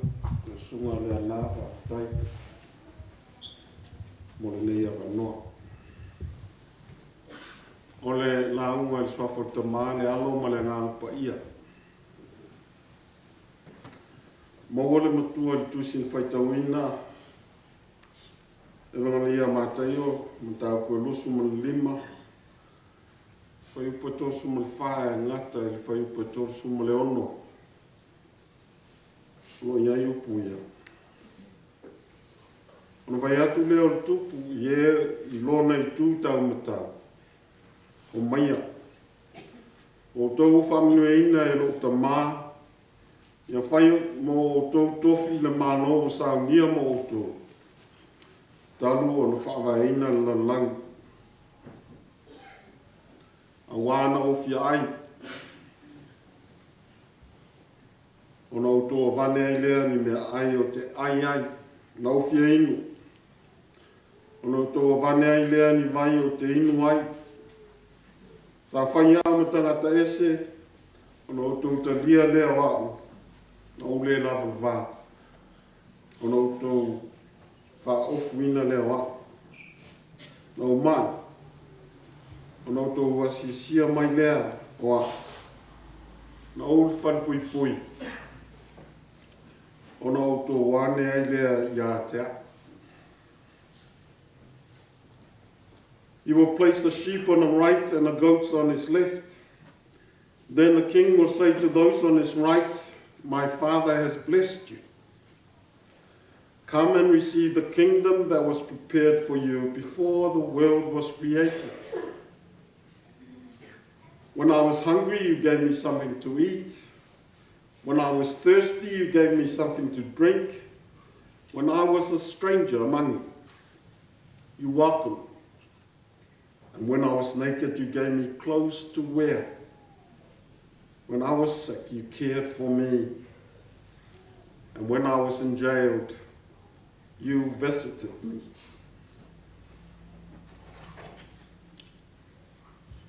Le sunga le anā whāwhitai. Mo le nei apa noa. O le launga le swafo te mā le alo ma le ngānga pa ia. Mo le matua le tusin Faafouina. E wanga ia mātaio, mata koe lusu ma le 5. Whai upa torsu ma le whae ngata, e whai upa torsu ma le 6. Lo iai upu ia. Ono vai atu leo le tupu, ie i lona i tū tau matau. O maia. O tau whaminue e lo ta mā. Ia whai mo o tau tofi le māno o saungia mo o tau. Talu o na whawaina la lang. A wana o fia ai. O na o tau vane ai lea ni mea ai o te ai ai. Na o fia inu. O na o tau vane ai lea ni vai o te inu ai. Sa whai ama tangata ese. O na o tau ta lia lea wau. Na o le lava wā. O na o tau Faafouina le wa. Na o mai. O na o tau wasisia mai lea wa. Na o whan pui pui. O na o tau wane ai lea ia tea. You will place the sheep on the right and the goats on his left. Then the king will say to those on his right, my father has blessed you. Come and receive the kingdom that was prepared for you before the world was created. When I was hungry, you gave me something to eat. When I was thirsty, you gave me something to drink. When I was a stranger among you, you welcomed me. And when I was naked, you gave me clothes to wear. When I was sick, you cared for me. And when I was in jail, you visited me.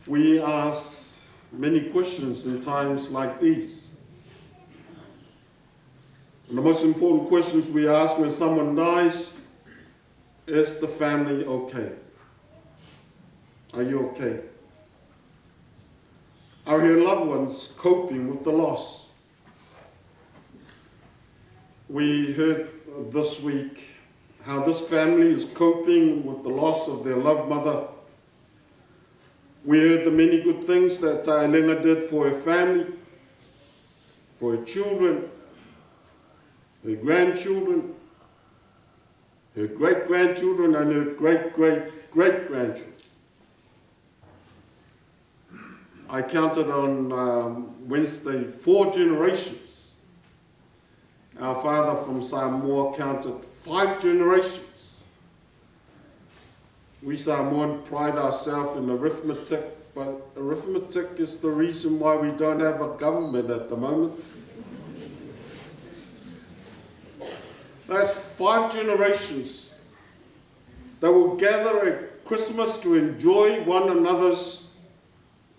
We ask many questions in times like these. And the most important questions we ask when someone dies, is the family okay? Are you okay? Are your loved ones coping with the loss? We heard this week how this family is coping with the loss of their loved mother. We heard the many good things that Taelega did for her family, for her children, her grandchildren, her great-grandchildren, and her great-great-great-grandchildren. I counted on Wednesday 4 generations. Our father from Samoa counted 5 generations. We Samoan pride ourselves in arithmetic, but arithmetic is the reason why we don't have a government at the moment. That's 5 generations that will gather at Christmas to enjoy one another's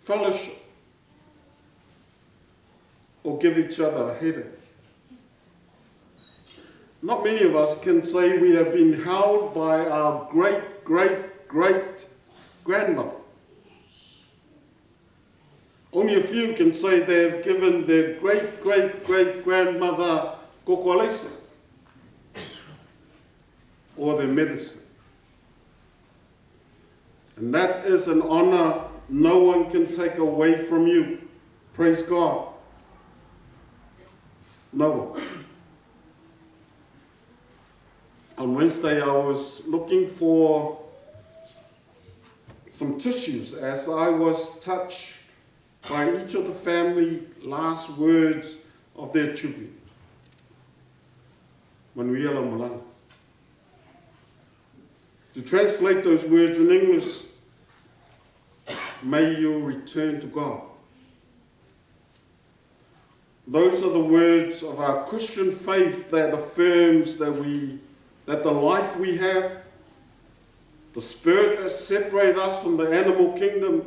fellowship or give each other a headache. Not many of us can say we have been held by our great-great-great-grandmother. Only a few can say they have given their great-great-great-grandmother kokolese or their medicine. And that is an honor no one can take away from you. Praise God. No one. On Wednesday, I was looking for some tissues as I was touched by each of the family last words of their tribute. Manuela Malanga. To translate those words in English, may you return to God. Those are the words of our Christian faith that affirms that the life we have, the spirit that separates us from the animal kingdom,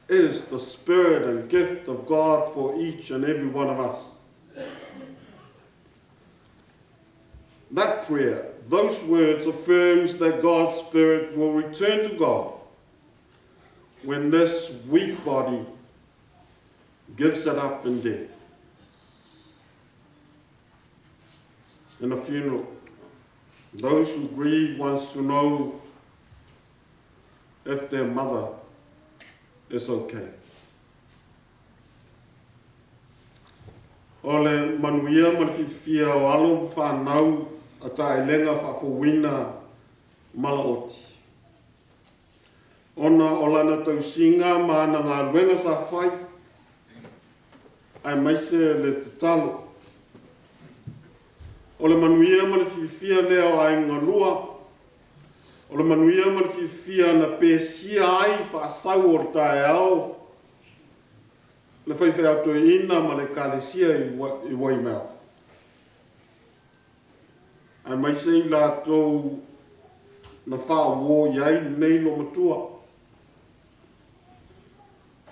is the spirit and gift of God for each and every one of us. That prayer, those words affirms that God's spirit will return to God when this weak body gives it up in death. In a funeral, those who grieve wants to know if their mother is okay. Ole manuia manfifia o alo whanau a Taelega Faafouina mala oti. Ona o lana tausinga maana ngā luenga sa whai, ai maise le te talo. O le manuia manfifia leo ai ngalua, o le manuia manfifia na pesia ai whaasau o le tae ao, le whaiwhai atu ina ma le kalesia i wai mea. Ai mai sei lātou na whaawō iai nei lo matua.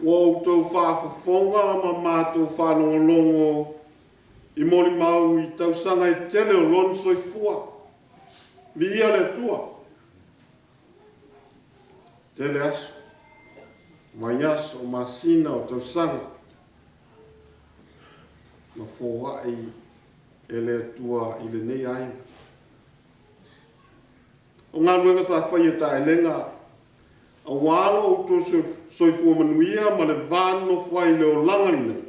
Wō tau whaafafonga ma mātou whanongonongo i mori mau i tausanga i tele o lon soifua. Via le tua. Tele aso. Mai aso o masina o tausanga. Na fōa e le tua i le nei ai. O ngā nuenga sa whai e Taelega, a wāla o tō soifua manuia ma le vāno whai le o langa nei.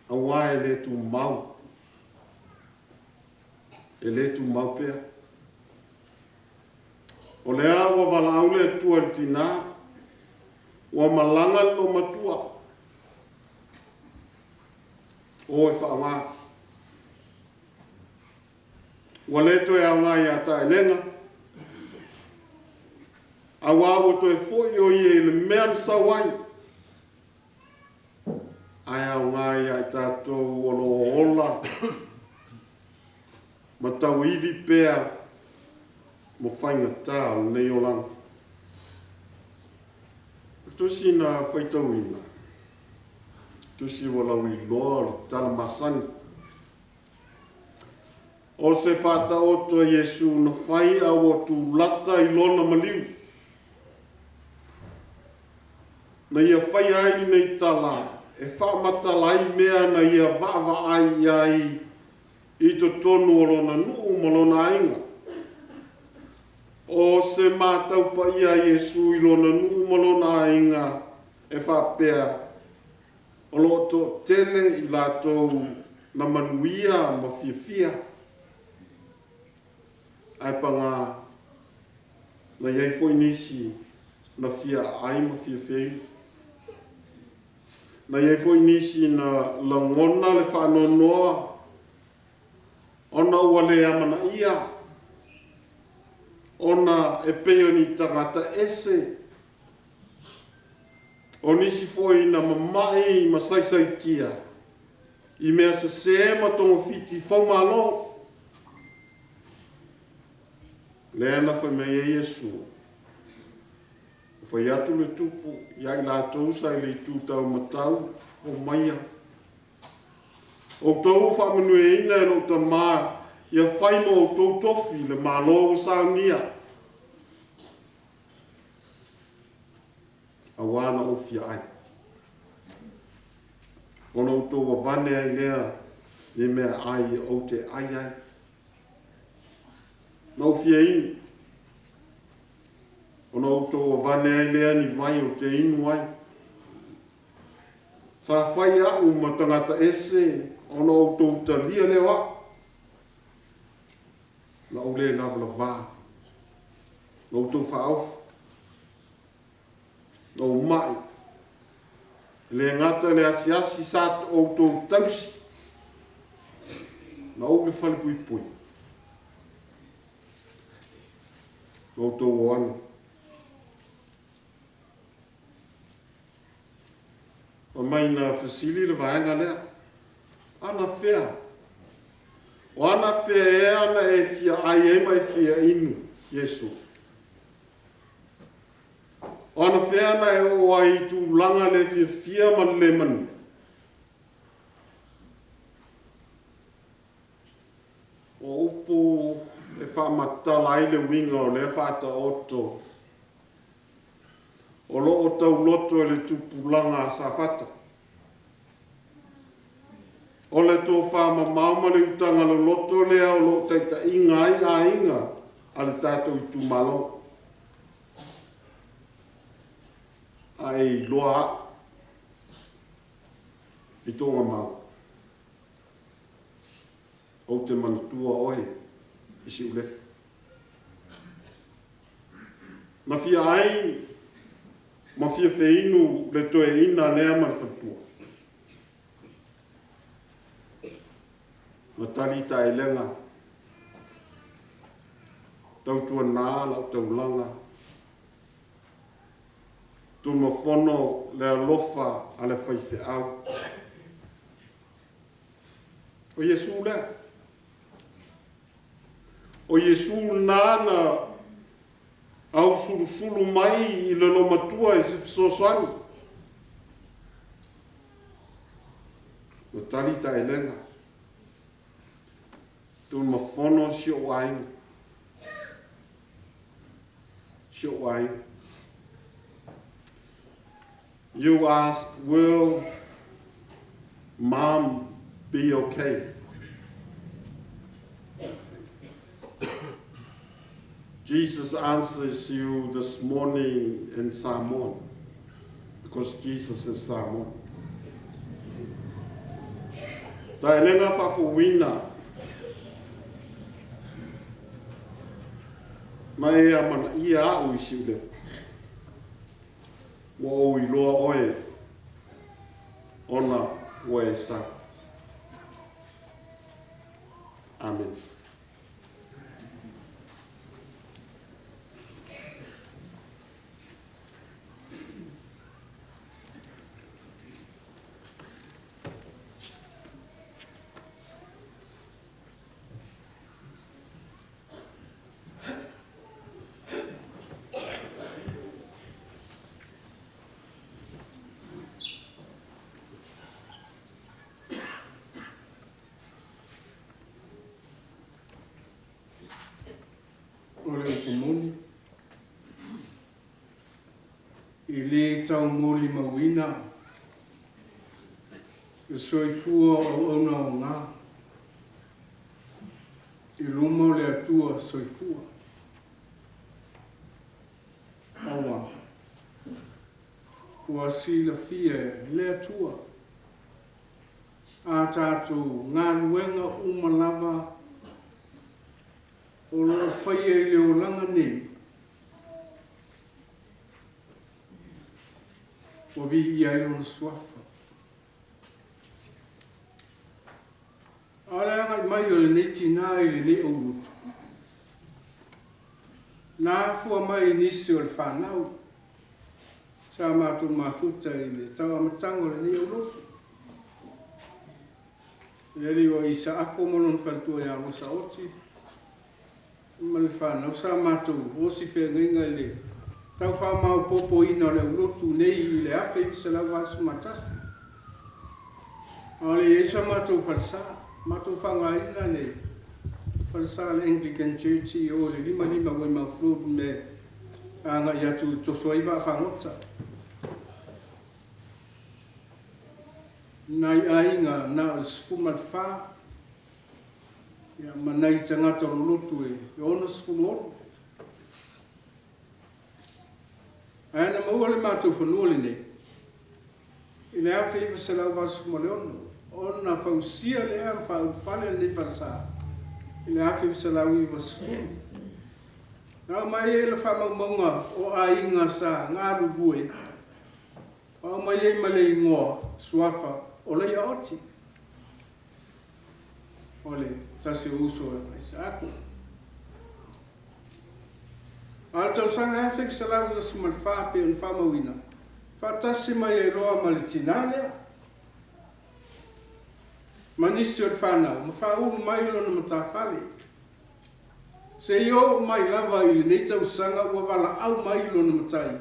A wā e le tu mau. E le tu mau pēr. O le awa wala aule tua le tina, ua malanga lo matua. O e whaawā. Ua le toe au ngai a Taelega. A wā o toe fōi o i e le mea ni sawai. Ai au ngai ai tātou olo ola. Ma tau iwi pēr mo whainga tā o nei o langa. Tusi na whaitauina. Tusi walau i loa le tala masani. O se whata oto a Yesu na whai au o tu lata i lona maliu. Na ia whai ai nei tala, e whamatalai mea na ia wawa ai i to tonu o lona nuu ma lona ainga. O se mātau pa ia Yesu i lona nuu ma lona ainga e whapea. O loto tele i lātou na manuia ma fia. Ai panga na iei foi nisi na fia ai ma fia fei. Na iei foi nisi na langona le whanonoa. Ona ua le amana ia. Ona e peo ni tangata ese. O nisi foi na mamai ma saisai tia. I mea se ma tongo fiti whaumalo. Leana whai mei e Yesu. Whai atu le tupu, iai lātou sai le tūtau matau, o maia. O tau whamanu e ina e lo ta mā, ia whai mo o tau tofi le mālo o saunia. A wāna o fia ai. Ona o tau wa vane ai lea, e mea ai o te ai. Nau fia inu. Ona auto o vane ai lea ni vai o te inu ai. Sa whai au ma tangata ese, ona auto ta lia lewa. Na ole na wala vā. Na auto whaof. Na o mai. Le ngata le asiasi sa auto tausi. Na ole whalepui pui. o tō oana. O mai na whasili le vaenga lea, ana whea. O ana whea e ana e fia ai e mai fia inu, Yesu. O ana whea ana e o ai tu langa le fia man le manu. O upo e whamatala i le winga o le whata oto. O lo o tau loto e le tupulanga sa whata. O le tō whama mauma le utanga lo loto lea o lo teita inga a le tātou i tūmalo. Ai loa i tōnga mau. O te manatua oe i si ule. Ma fia ai, ma fia feinu le toe ina lea ma le whapua. Ma tali Taelega. Tau tua nā, lau tau langa. Tu ma whono le alofa a le whaife au. O Yesu lea. O Yesu nāna au suru mai i le lo matua i se fisosoani. Na tali Taelega. Tu ma whono sio wainu. Sio wainu. You ask, will Mom be okay? Jesus answers you this morning in Psalm 1, because Jesus is Psalm 1. Taelega Faafouina. Mai a mana ia au I siule. Mo o I loa oe. Ona oe sa. Amen. I le tau moli mawina, I soifua o ona o ngā, I luma o le atua soifua. Awa, ua sila fia le atua, a tātou ngā ruenga umalava, o lo whaia I leo langa nei, o vi I ailo swafa. Ala anga mai o le neti nā I le ne o lutu. Nā fua mai nisi o le whanau. Sa mātou mafuta I le tau amatango le ne o lutu. Le riwa I sa ako monon whantua I alo sa oti. Ma le whanau sa mātou osi whenga I le tau whamau popo ina o le ulotu nei I le awhi I se lau wasu matasi. O le esa mātou whasa, mātou whanga ina nei. Whasa le Anglican Church I o le lima wai mawhrudu me anga I atu tosoiwa whangota. Nai ainga na o sfuma wha, ia manai tangata o ulotu e ono sfuma oro. Ana maua le mātou whanua le nei. I le awhi iwa se lau wasu ma le ono. Ona whausia le ea whale le wharasa. I le awhi iwa se lau iwa sfuru. Nau mai e le whamaunga o a inga sa ngā rubue. O mai e ma le ingoa suafa o le oti. O le tasi uso e mai sa ako. tau sanga e whek salau i sumal wha pe un Faafouina. Whatasi mai e roa ma le tina lea. Ma nisi o le whanau, ma whaunu mai lona ma tawhale. Se io mai lava i le nei tau sanga ua wala au mai lona ma tai.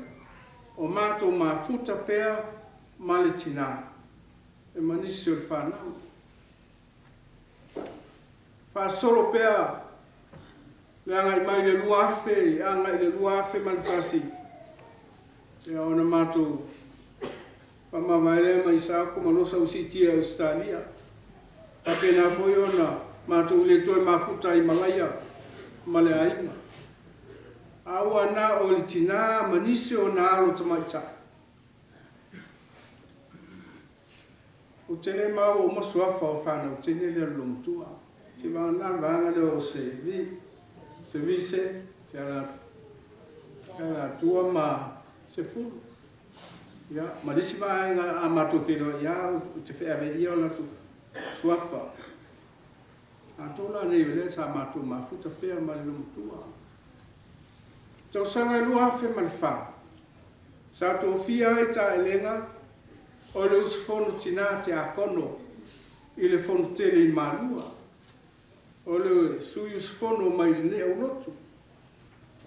O mātou ma futa pea ma le tina. E ma nisi o le whanau. Whasoro pea le angai mai le luafe, angai le luafe maltasi. E ona mātou pamamaere mai sāko malosa usitia Australia. Apena foi ona mātou le toi mafuta i Malaya, male aima. Aua na o le tina manisi o na alo tamaita. O tene mau o masuafa o whana, o tene le lomtua. Te vanga le o se vise, te ala tua ma se fulu. Ya, ma disi vaenga a mātou whiro ia, o te wheawe ia o latu suafa. A tōla nei wele sa mātou mafuta pēa ma le lomtua. Tau sanga e lua hawhi ma le wha. Sa tō fia e ta elenga, o le usfono tina te akono, i le fono tele i malua. O le sui usfono mai le ne au lotu.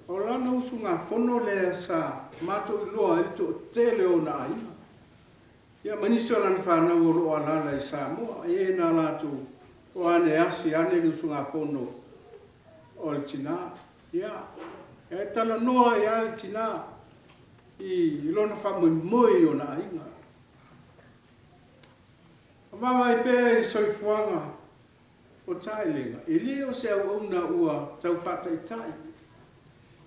O lana usu ngā fono lea sa mātou i loa i tō tele o na aina. Ia manisi o lana whanau o roa lala i Samoa, e nā lātou o ane asi, ane usu ngā fono o le tina. Ia, e tala noa i ale tina i lona whamoi moi o na aina. O mama i pēr i soifuanga o Taelega. I leo se au una ua tau whata i tai.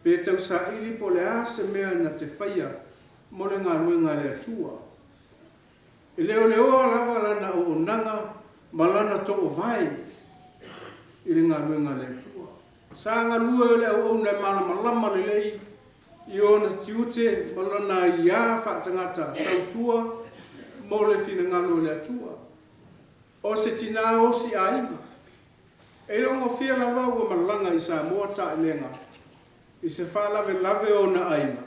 Pe tau sa ili po le ase mea na te whaia mo le ngā ruenga le atua. I leo le oa lava lana o nanga ma lana to o vai i le ngā ruenga le atua. Sa ngā lua le au una mana malama le lei i ona tiute ma lana i a whaatangata tautua mo le whina ngalo le atua. O se tina o si aina. E longo fia lava ua malanga i Samoa Taelega. I se whalawe lave o na aina.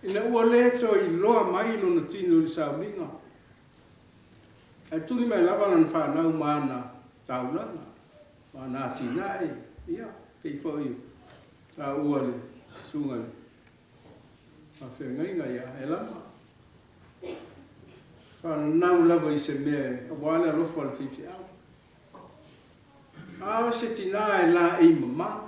Ina ua leto i loa mai lona tino i saulinga. E tuni mai lava lan whanau mana taulanga. Mana tina e. Ia, kei whoi. Ta ua le sunga le. Ma whengainga ia, e lama. Whanau lava i se mea, a wale alofa le whiwhi au. Awa se tina e la i mama.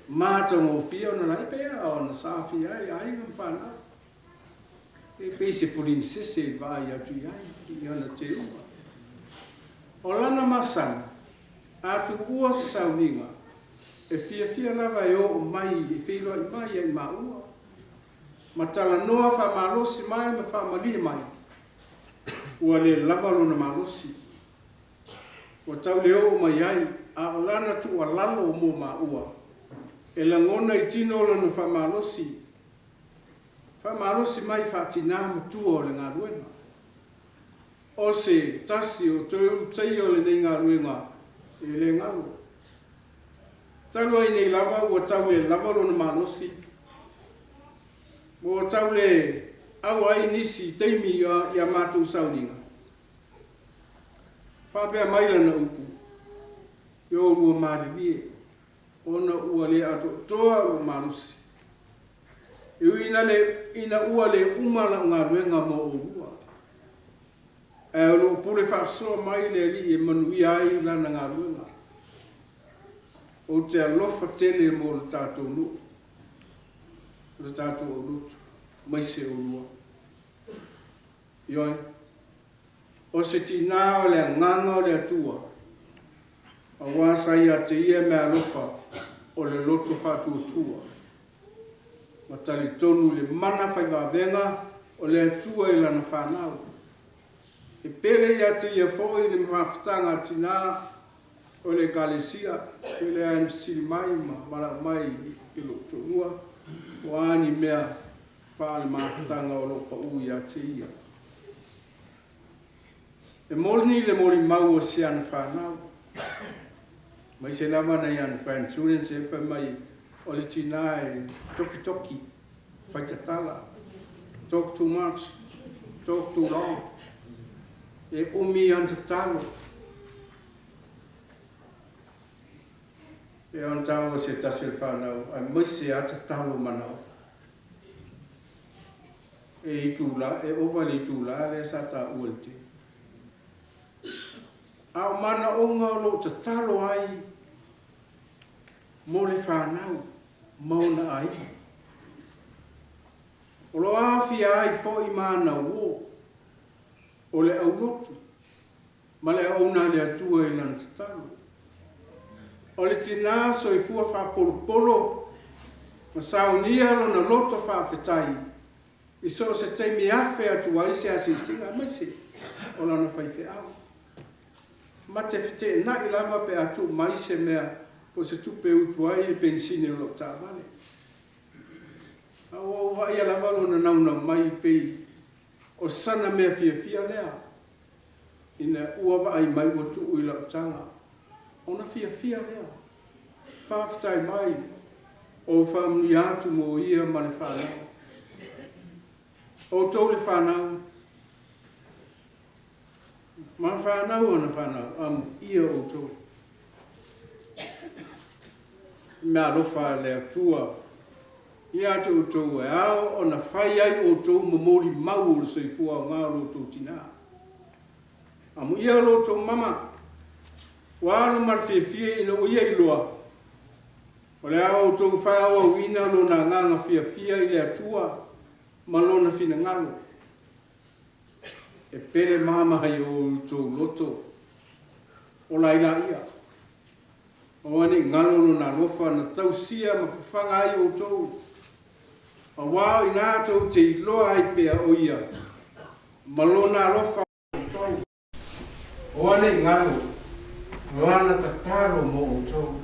Mātou ngō whia o na lai pēra o na sāwhi ai, ai ngam whana. E pei se purin sese vai atu ai, i ana te ua. O lana masana, atu ua se sauninga, e fia lava e o mai, e whiloa i mai ai ma ua. Ma tala noa wha malosi mai, ma wha malia mai. Ua le lava lo na malosi. Ua tau le o mai ai, a o lana tu a lalo o mo ma ua. E la ngona i tino lana wha malosi. Wha malosi mai wha tina matua o le ngā ruenga. O se tasi o tai o le nei ngā ruenga, e le ngalo. Talo ai nei lava, ua tau le lava lo na malosi. Ua tau le au ai nisi teimi ia mātou sauninga. Whapea mai lana upu. Yo rua māriwie. Ona ua le ato toa o marusi. Iu ina ua le umala ngā ruenga mo o ua. E lo pule whaasoa mai le li e manui ai lana ngā ruenga. O te alofa tele mo le tātou nu. Le tātou o lutu. Mai se o lua. Ioi. O se tina o le nganga o le atua. A wasa ia te ia me alofa o le loto whatuatua. Ma tali tonu le mana whaiwawenga o le atua i lana whanau. E pere ia te ia fōi le mawhafutanga tina o le Galesia, e le anisiri mai ma mara mai i lo tonua, o ani mea whaale mawhafutanga o lopa ui a te ia. E molni le mori mau o siana whanau. Mai se lama na ian grandchildren se wha mai o le tina e toki toki, whaitatala, talk too much, talk too long, e umi anta talo. E on tau se tasu le whanau, a misi ata talo manau. E itula, e ova le itula, le sata ulte. Au mana onga lo te talo ai, mo le whanau, mauna ai. O lo awhi ai fo i mana wo, o le au lotu, ma le auna le atua i lan te talo. O le tina so i fua wha polo, ma saunia lo na loto wha whetai, i so se teimi awhi atu ai se asi singa mese, o lana whaife au. Ma te white na i lama pe atu mai se mea, po se tupe utu ai i pensine lo ta vale. Au vai ala valo na nauna mai pei, o sana mea fia lea, ina ua ai mai o tu ui lau tanga. Ona fia lea. Whawhitai mai, o whamui atu mo ia ma le whanau. O tau le whanau, ma whanau ona whanau, ia o tau. Mea lofa le atua, ia te o tau e ao, ona whai ai o tau mamori mau o le soifua o ngā lo tau tina. Amu ia lo tau mama, wāna marwhia ina o ia i loa. O le ao o tau whāua wina lo na nganga whia i le atua, ma lo na whina ngalo. E pere mamahai o tau loto, o laila ia. O ane ngalo lo na lofa na tau sia ma whanga ai o tau. A wāo i nā tau te iloa ai pia o ia, ma lo na lofa o tau. O ane ngalo, Wana tataro mo o tau.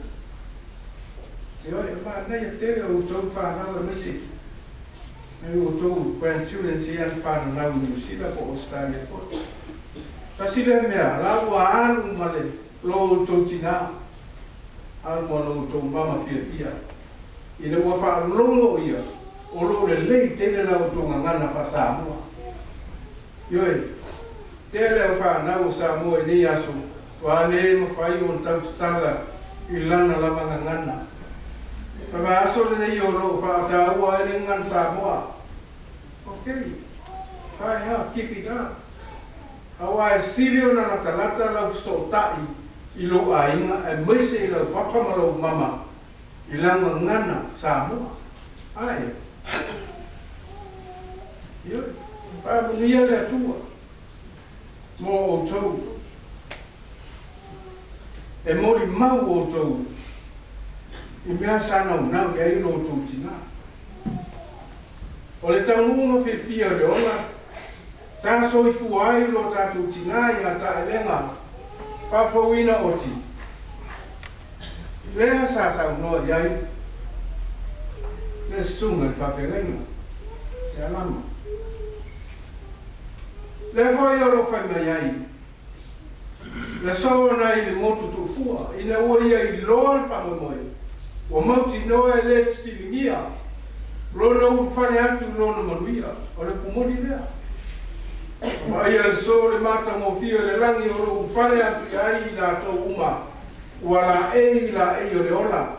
E oi, ma nei a tere o tau whanau a misi. Nei o tau grandchildren si an whanau New Zealand po Australia po. Ta sile mea, lau a anu male, lo o tau tina. Anu mo lo o tau mama fia. Ina ua whanau o ia, o lo le lei tele la o tau ngana wha Samoa. Ioi, tele o whanau Samoa i ni aso. Wale mawhai o tau tutala i lana lama ngana. Papa aso le nei o lo whaataua e ngan Samoa. Okay. Whai ha, keep it up. Awa e sirio na natalata lau sotai i lo ainga e mese i lau papa malo mama i langa ngana Samoa. Ai. Ioi. Whai munia le atua. Mo o tau. E mori mau o tau, i mea sana o nau, e aino o tau tina. O le tau nunga whiwhia le ola, tā soi fuai lo tātou tina i a Taelega, Faafouina oti. Lea sa sau noa iai, le sunga i whawhenga, se alama. Le foi o lo whaima iai, le sawa nai le motu tu fua, ina ua ia i loa whama moi. O mauti noa e le fstilingia, lona u whane atu lona manuia, o le pumoni lea. Ma ia le so le mata mo fia le langi o lo u whane atu i ai la tau uma, ua la e o le ola.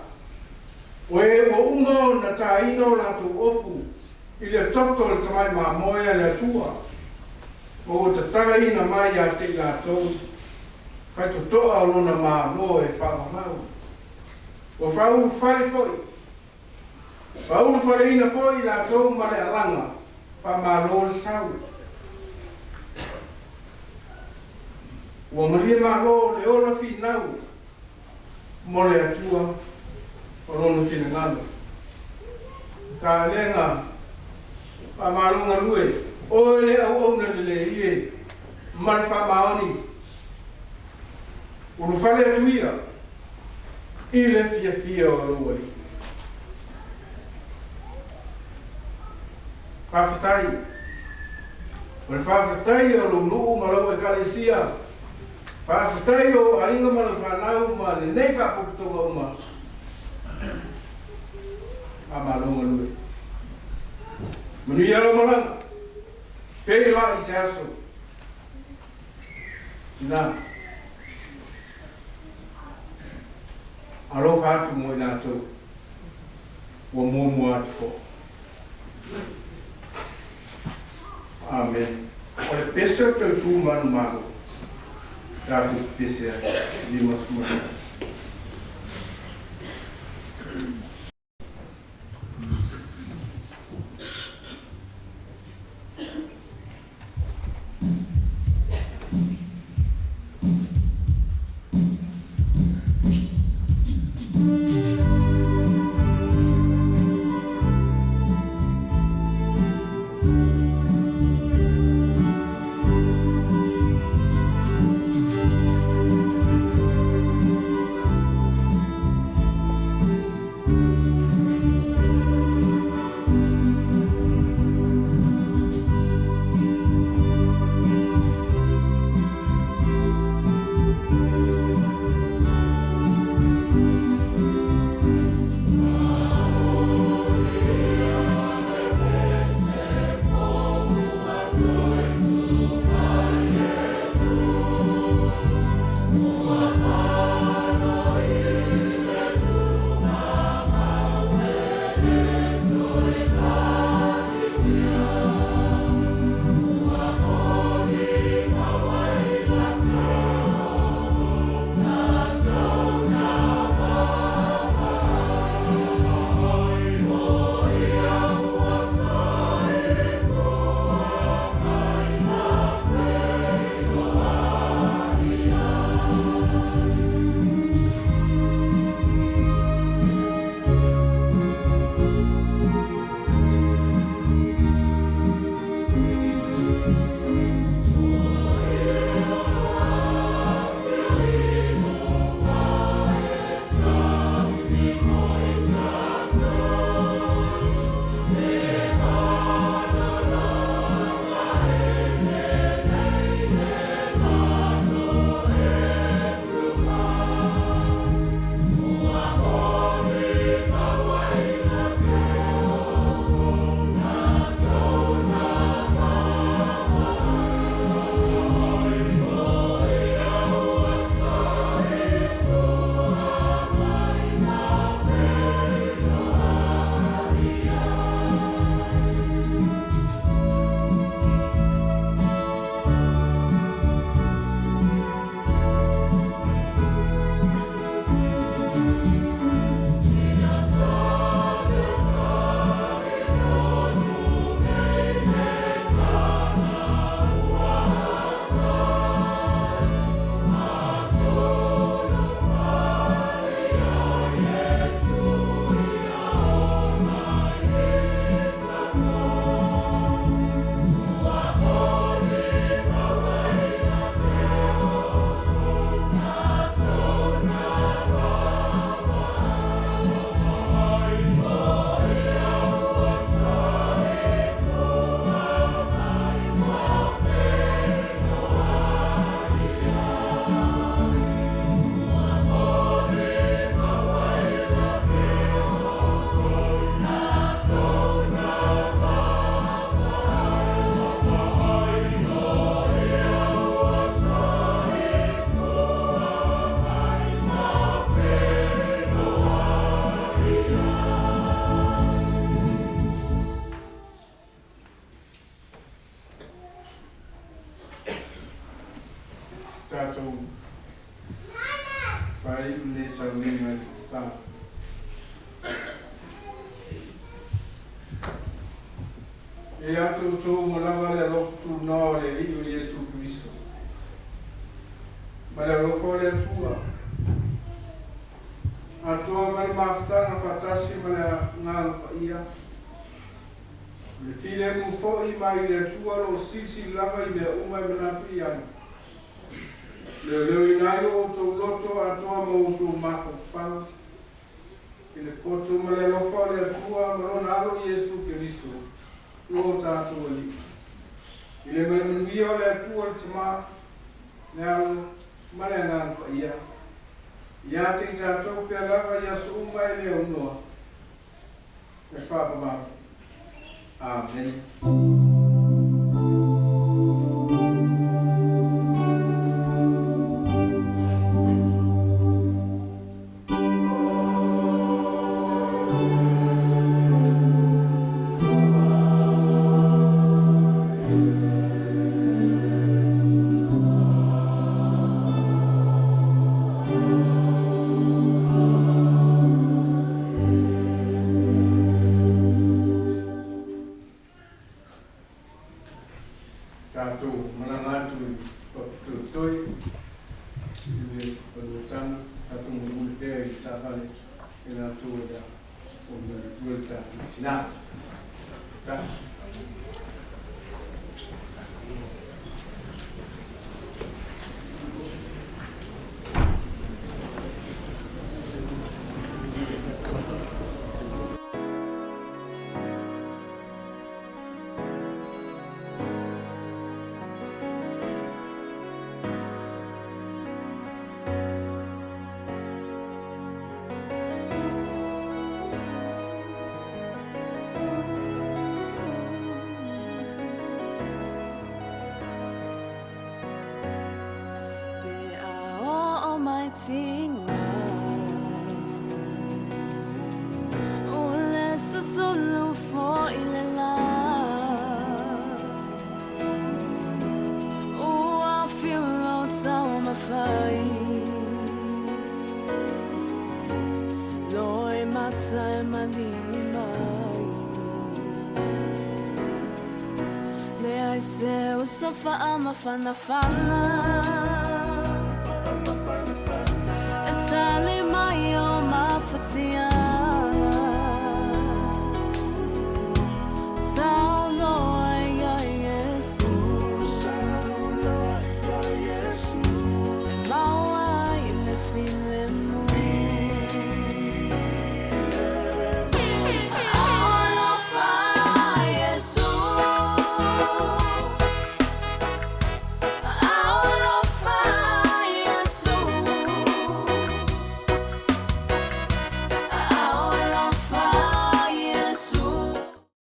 O e o unga o na ta ino la tu ofu, i le toto le tamai ma moia le atua. O te tanga ina mai a te la tau, fai to toa o lona mā mo e whamamau. O whau whare foi. Whau whare ina foi la tau mare alanga, whamalo le tau. Ua maria malo le ola whinau, mo le atua o lona whinangalo. Ka lenga, whamalonga lue, o le au na le ie, mare whamaoni. O whale atuia, i le fia o lua i. Whawhitai. O le whawhitai o lo nuu malau e kalesia. Whawhitai o ainga malau whanau ma le nei whapukutonga uma. amalonga lui. Manuia lo malanga. Pei wa i se aso. Na. Alo fatu mo ina to. Wa mo atu ko. Amen. Ole peso to tu manu mago. Datu pisia di masmu. E atu tō malawa le alofu tū nao le li o Yesu Kristo. Ma le alofu le atua. Atua mai mafutanga fatasi ma le ngālu pa ia. Le file mu fōi mai le atua lo sisi lava i le umai manatu i anu. Le leo inaio o tō loto atua ma o tō mafutanga. I le koto ma le alofu le atua ma lo nalo Yesu Kristo. Lo tātou ali. I le manuia o le atua le tama, ne alo, male ngānu pa ia. Ia te i tātou pia lava ia so umai le unoa. e whapama. Amen. Fana fana Entali mai o mafatia